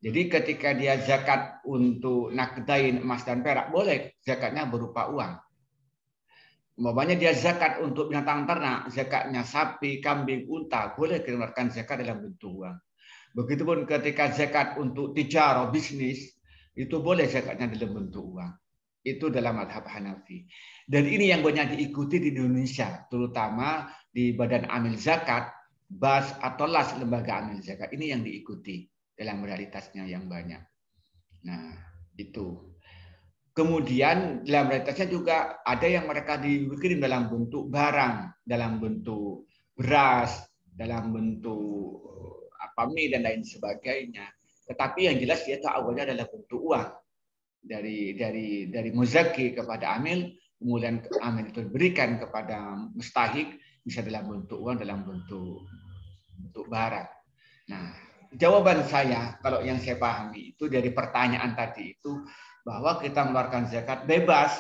S2: Jadi ketika dia zakat untuk nakdain emas dan perak, boleh zakatnya berupa uang. Umpamanya dia zakat untuk binatang ternak, zakatnya sapi, kambing, unta, boleh dikeluarkan zakat dalam bentuk uang. Begitupun ketika zakat untuk tijarah, bisnis, itu boleh zakatnya dalam bentuk uang. Itu dalam mazhab Hanafi. Dan ini yang banyak diikuti di Indonesia, terutama di Badan Amil Zakat, BAS atau LAS, Lembaga Amil Zakat. Ini yang diikuti dalam realitasnya yang banyak. Nah, itu. Kemudian dalam realitasnya juga ada yang mereka dikirim dalam bentuk barang, dalam bentuk beras, dalam bentuk mie dan lain sebagainya. Tetapi yang jelas dia awalnya adalah bentuk uang dari muzaki kepada amil, kemudian amil itu diberikan kepada mustahik, bisa dalam bentuk uang, dalam bentuk barang. Nah, jawaban saya kalau yang saya pahami itu dari pertanyaan tadi itu bahwa kita mengeluarkan zakat bebas,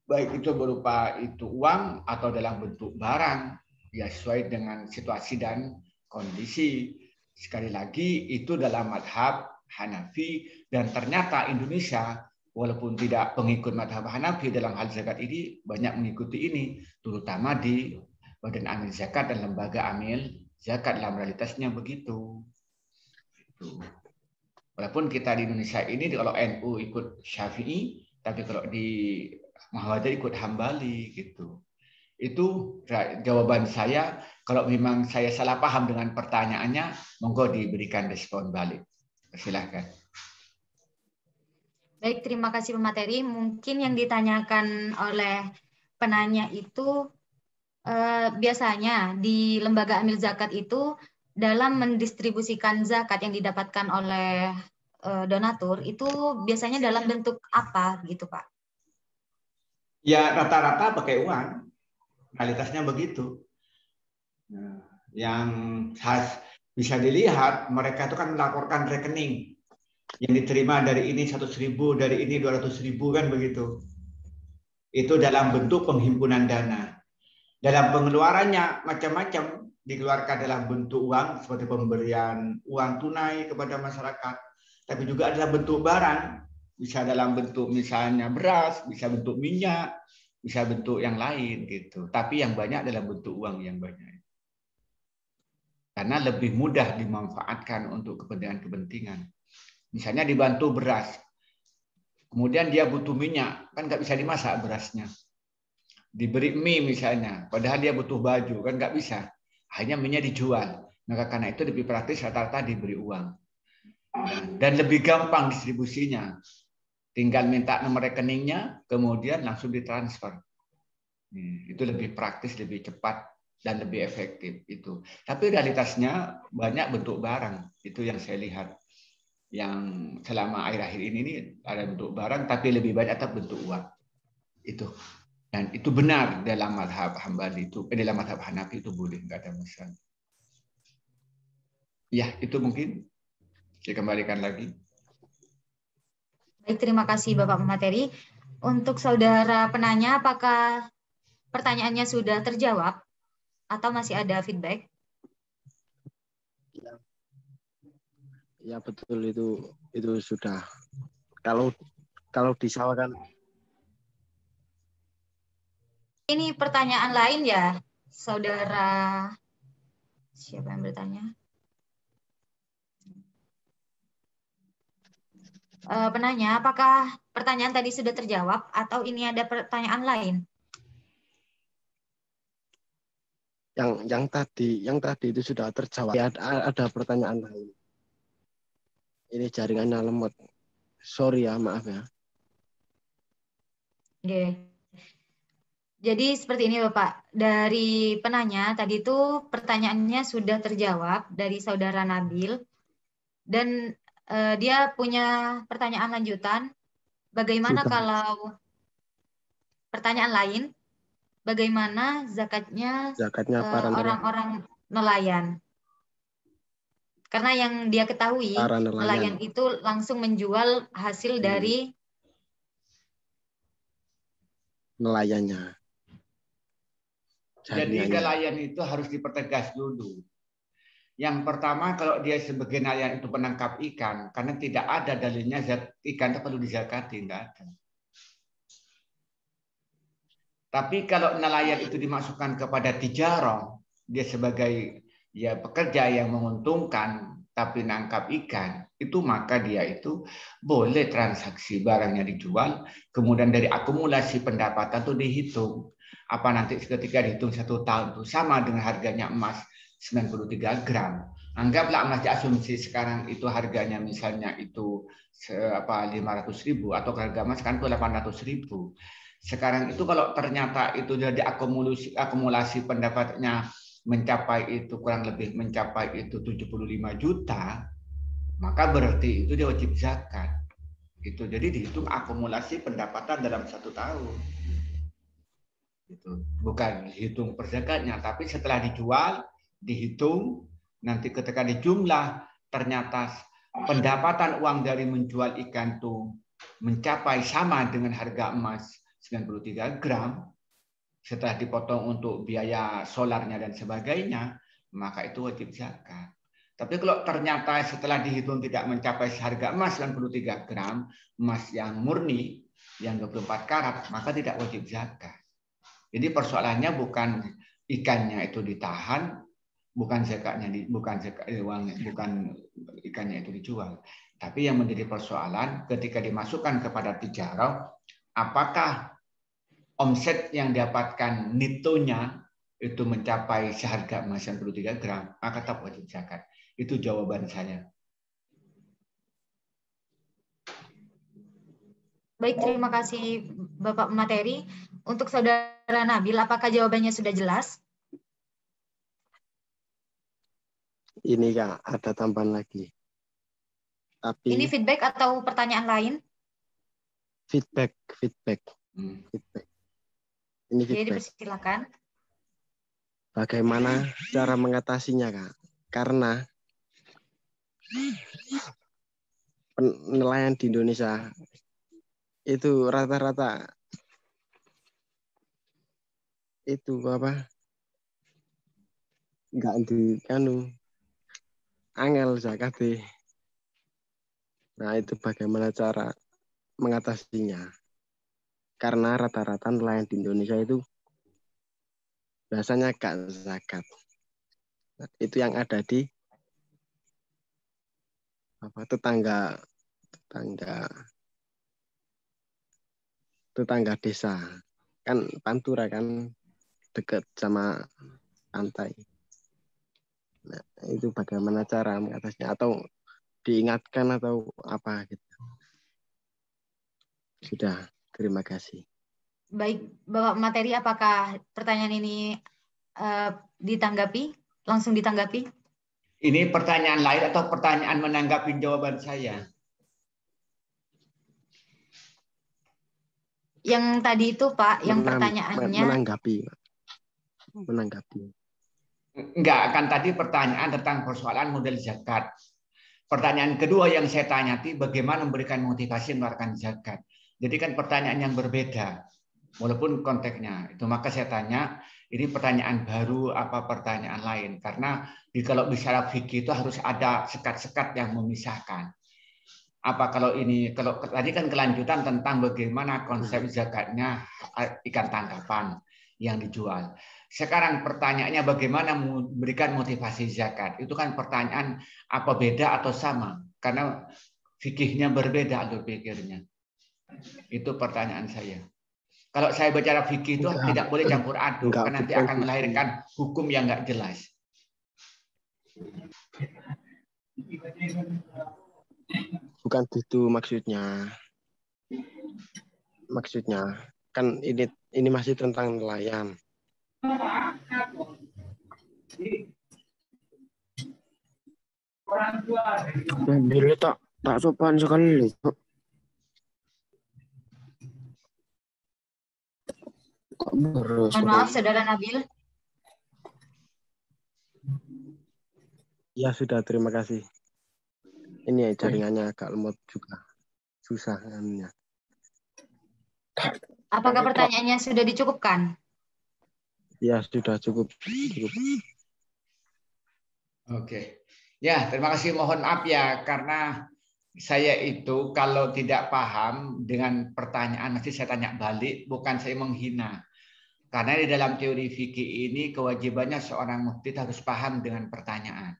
S2: baik itu berupa itu uang atau dalam bentuk barang, ya sesuai dengan situasi dan kondisi. Sekali lagi itu dalam mazhab Hanafi, dan ternyata Indonesia walaupun tidak pengikut mazhab Hanafi dalam hal zakat ini banyak mengikuti ini, terutama di Badan Amil Zakat dan Lembaga Amil Zakat dalam realitasnya begitu. Walaupun kita di Indonesia ini kalau NU ikut Syafi'i, tapi kalau di Muhammadiyah ikut Hambali gitu. Itu jawaban saya. Kalau memang saya salah paham dengan pertanyaannya, monggo diberikan respon balik. Silakan.
S1: Baik, terima kasih pemateri. Mungkin yang ditanyakan oleh penanya itu biasanya di lembaga amil zakat itu dalam mendistribusikan zakat yang didapatkan oleh donatur itu biasanya dalam bentuk apa gitu Pak?
S2: Ya rata-rata pakai uang. Realitasnya begitu. Nah, yang khas bisa dilihat mereka itu kan melaporkan rekening yang diterima dari ini 100.000, dari ini 200.000 kan begitu. Itu dalam bentuk penghimpunan dana. Dalam pengeluarannya macam-macam, dikeluarkan dalam bentuk uang seperti pemberian uang tunai kepada masyarakat, tapi juga adalah bentuk barang, bisa dalam bentuk misalnya beras, bisa bentuk minyak, bisa bentuk yang lain gitu. Tapi yang banyak adalah bentuk uang yang banyak. Karena lebih mudah dimanfaatkan untuk kepentingan-kepentingan. Misalnya dibantu beras. Kemudian dia butuh minyak, kan nggak bisa dimasak berasnya. Diberi mie misalnya, padahal dia butuh baju, kan nggak bisa. Hanya minyak dijual. Maka karena itu lebih praktis rata-rata diberi uang. Dan lebih gampang distribusinya. Tinggal minta nomor rekeningnya, kemudian langsung ditransfer. Itu lebih praktis, lebih cepat, dan lebih efektif. Itu. Tapi realitasnya banyak bentuk barang. Itu yang saya lihat. Yang selama akhir-akhir ini ada bentuk barang, tapi lebih banyak tetap bentuk uang. Itu. Dan itu benar dalam mazhab Hambali itu, dalam mazhab Hanafi itu boleh, nggak ada masalah. Ya, itu mungkin. Saya kembalikan lagi.
S1: Baik, terima kasih Bapak pemateri. Untuk saudara penanya, apakah pertanyaannya sudah terjawab atau masih ada feedback?
S9: Ya betul, itu sudah. Kalau disawakan.
S1: Ini pertanyaan lain ya, saudara. Siapa yang bertanya? Penanya, apakah pertanyaan tadi sudah terjawab atau ini ada pertanyaan lain?
S9: Yang tadi itu sudah terjawab. Ada pertanyaan lain. Ini jaringannya lemot. Sorry ya, maaf ya.
S1: Oke. Jadi seperti ini Bapak, dari penanya tadi itu pertanyaannya sudah terjawab dari saudara Nabil dan dia punya pertanyaan lanjutan. Bagaimana kalau pertanyaan lain? Bagaimana zakatnya
S9: para
S1: orang-orang nelayan? Karena yang dia ketahui nelayan itu langsung menjual hasil dari
S9: nelayannya.
S2: Jadi nelayan itu harus dipertegas dulu. Yang pertama, kalau dia sebagai nelayan itu penangkap ikan, karena tidak ada dalilnya ikan itu perlu dizakati, enggak ada. Tapi kalau nelayan itu dimasukkan kepada tijarah, dia sebagai ya pekerja yang menguntungkan tapi nangkap ikan, itu maka dia itu boleh transaksi barangnya dijual, kemudian dari akumulasi pendapatan itu dihitung. Apa nanti ketika dihitung 1 tahun itu sama dengan harganya emas 93 gram. Anggaplah emas diasumsi sekarang itu harganya misalnya itu 500.000 atau harga emas sekarang itu 800.000. Sekarang itu kalau ternyata itu jadi akumulasi pendapatnya mencapai itu kurang lebih mencapai itu 75 juta, maka berarti itu dia wajib zakat. Itu jadi dihitung akumulasi pendapatan dalam 1 tahun. Itu bukan hitung per zakatnya, tapi setelah dijual dihitung, nanti ketika dijumlah ternyata pendapatan uang dari menjual ikan itu mencapai sama dengan harga emas 93 gram, setelah dipotong untuk biaya solarnya dan sebagainya, maka itu wajib zakat. Tapi kalau ternyata setelah dihitung tidak mencapai harga emas 93 gram, emas yang murni, yang 24 karat, maka tidak wajib zakat. Jadi persoalannya bukan ikannya itu ditahan, bukan zakatnya, bukan ikannya itu dijual. Tapi yang menjadi persoalan ketika dimasukkan kepada tijarah, apakah omset yang didapatkan netonya itu mencapai seharga emas 93 gram, maka tetap wajib zakat. Itu jawaban saya.
S1: Baik, terima kasih Bapak Materi. Untuk Saudara Nabil, apakah jawabannya sudah jelas?
S9: Ini Kak, ada tambahan lagi. Tapi
S1: Ini feedback atau pertanyaan lain?
S9: feedback. Ini
S1: Jadi
S9: feedback.
S1: persilakan.
S9: Bagaimana cara mengatasinya, Kak? Karena penilaian di Indonesia itu rata-rata itu apa? Enggak di angel zakat deh. Nah, itu bagaimana cara mengatasinya? Karena rata-rata nelayan di Indonesia itu biasanya gak zakat. Nah, itu yang ada di tetangga desa. Kan Pantura kan dekat sama pantai. Nah, itu bagaimana cara mengatasinya, atau diingatkan atau apa gitu. Sudah, terima kasih.
S1: Baik, Bapak Materi, apakah pertanyaan ini ditanggapi? Langsung ditanggapi?
S2: Ini pertanyaan lain atau pertanyaan menanggapi jawaban saya?
S1: Yang tadi itu, Pak, yang pertanyaannya...
S9: Menanggapi.
S2: Enggak, akan tadi pertanyaan tentang persoalan model zakat. Pertanyaan kedua yang saya tanyati, bagaimana memberikan motivasi mengeluarkan zakat. Jadi kan pertanyaan yang berbeda, walaupun konteksnya. Itu maka saya tanya, ini pertanyaan baru apa pertanyaan lain? Karena kalau bicara fikih itu harus ada sekat-sekat yang memisahkan. Apa kalau tadi kan kelanjutan tentang bagaimana konsep zakatnya ikan tangkapan yang dijual. Sekarang pertanyaannya bagaimana memberikan motivasi zakat. Itu kan pertanyaan apa beda atau sama? Karena fikihnya berbeda alur pikirnya. Itu pertanyaan saya. Kalau saya bicara fikih itu tidak boleh campur aduk, karena nanti akan melahirkan hukum yang nggak jelas.
S9: Bukan itu maksudnya. Maksudnya kan ini masih tentang nelayan. Nabil tak sopan sekali.
S1: Mohon maaf, Saudara Nabil.
S9: Ya sudah, terima kasih. Ini jaringannya agak lemot juga. Susah namanya.
S1: Apakah pertanyaannya sudah dicukupkan?
S9: Ya, sudah cukup.
S2: Oke. Ya, terima kasih. Mohon maaf ya, karena saya itu kalau tidak paham dengan pertanyaan, mesti saya tanya balik, bukan saya menghina. Karena di dalam teori fikih ini, kewajibannya seorang mufti harus paham dengan pertanyaan.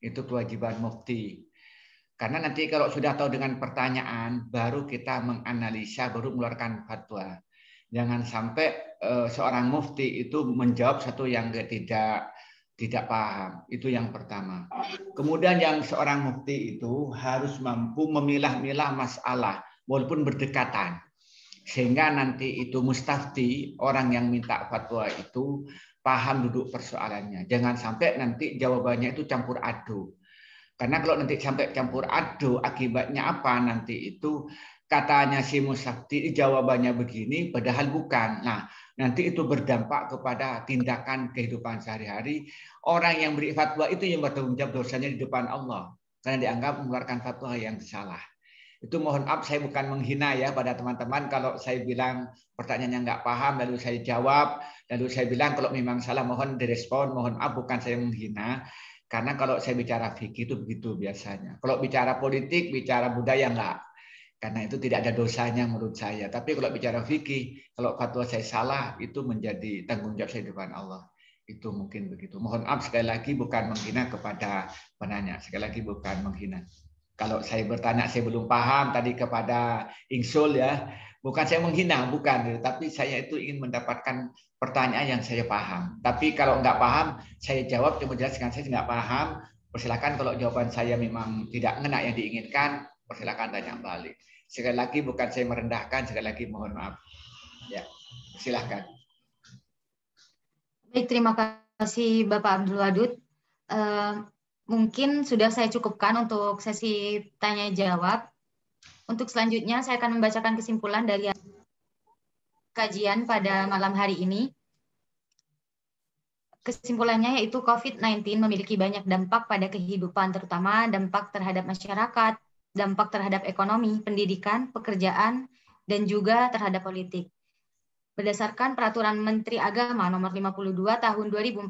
S2: Itu kewajiban mufti. Karena nanti kalau sudah tahu dengan pertanyaan, baru kita menganalisa, baru mengeluarkan fatwa. Jangan sampai seorang mufti itu menjawab satu yang tidak paham. Itu yang pertama. Kemudian yang seorang mufti itu harus mampu memilah-milah masalah, walaupun berdekatan. Sehingga nanti itu mustafti, orang yang minta fatwa itu paham duduk persoalannya. Jangan sampai nanti jawabannya itu campur aduk. Karena kalau nanti sampai campur aduk, akibatnya apa? Nanti itu katanya si mustafti jawabannya begini, padahal bukan. Nah, nanti itu berdampak kepada tindakan kehidupan sehari-hari. Orang yang beri fatwa itu yang bertanggung jawab dosanya di depan Allah. Karena dianggap mengeluarkan fatwa yang salah. Itu mohon maaf, saya bukan menghina ya pada teman-teman. Kalau saya bilang pertanyaannya nggak paham, lalu saya jawab, lalu saya bilang kalau memang salah mohon direspon. Mohon maaf, bukan saya menghina. Karena kalau saya bicara fikih itu begitu biasanya. Kalau bicara politik, bicara budaya enggak. Karena itu tidak ada dosanya menurut saya. Tapi kalau bicara fikih, kalau fatwa saya salah, itu menjadi tanggung jawab saya di depan Allah. Itu mungkin begitu. Mohon maaf sekali lagi bukan menghina kepada penanya. Sekali lagi bukan menghina. Kalau saya bertanya saya belum paham tadi kepada Ingsul ya, bukan saya menghina, bukan, tapi saya itu ingin mendapatkan pertanyaan yang saya paham. Tapi kalau nggak paham, saya jawab, coba jelaskan saya nggak paham. Persilakan kalau jawaban saya memang tidak ngena yang diinginkan, persilakan tanya balik. Sekali lagi bukan saya merendahkan, sekali lagi mohon maaf. Ya, silakan.
S1: Baik, terima kasih Bapak Abdul Wadud. Mungkin sudah saya cukupkan untuk sesi tanya jawab. Untuk selanjutnya saya akan membacakan kesimpulan dari kajian pada malam hari ini. Kesimpulannya yaitu COVID-19 memiliki banyak dampak pada kehidupan, terutama dampak terhadap masyarakat, dampak terhadap ekonomi, pendidikan, pekerjaan, dan juga terhadap politik. Berdasarkan Peraturan Menteri Agama Nomor 52 Tahun 2014,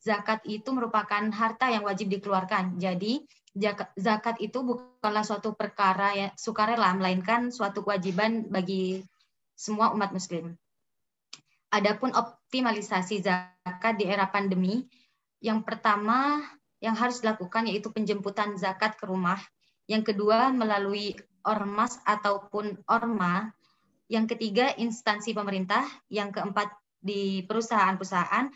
S1: zakat itu merupakan harta yang wajib dikeluarkan. Jadi, zakat itu bukanlah suatu perkara yang sukarela, melainkan suatu kewajiban bagi semua umat muslim. Adapun optimalisasi zakat di era pandemi, yang pertama yang harus dilakukan yaitu penjemputan zakat ke rumah. Yang kedua, melalui ormas ataupun orma. Yang ketiga, instansi pemerintah. Yang keempat, di perusahaan-perusahaan.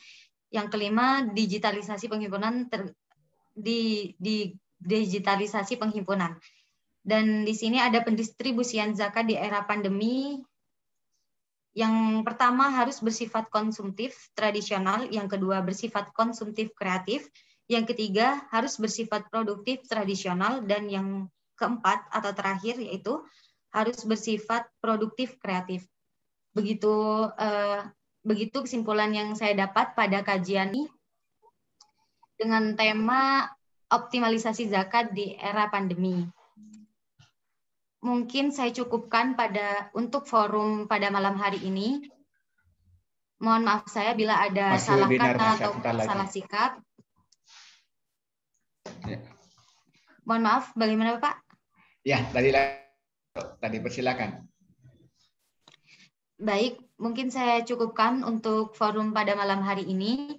S1: Yang kelima, digitalisasi penghimpunan digitalisasi penghimpunan. Dan di sini ada pendistribusian zakat di era pandemi. Yang pertama harus bersifat konsumtif tradisional, yang kedua bersifat konsumtif kreatif, yang ketiga harus bersifat produktif tradisional, dan yang keempat atau terakhir yaitu harus bersifat produktif kreatif. Begitu kesimpulan yang saya dapat pada kajian ini dengan tema optimalisasi zakat di era pandemi. Mungkin saya cukupkan untuk forum pada malam hari ini. Mohon maaf saya bila ada salah kata atau salah sikap.
S2: Ya.
S1: Mohon maaf, bagaimana Pak?
S2: Ya, tadi persilakan.
S1: Baik, mungkin saya cukupkan untuk forum pada malam hari ini.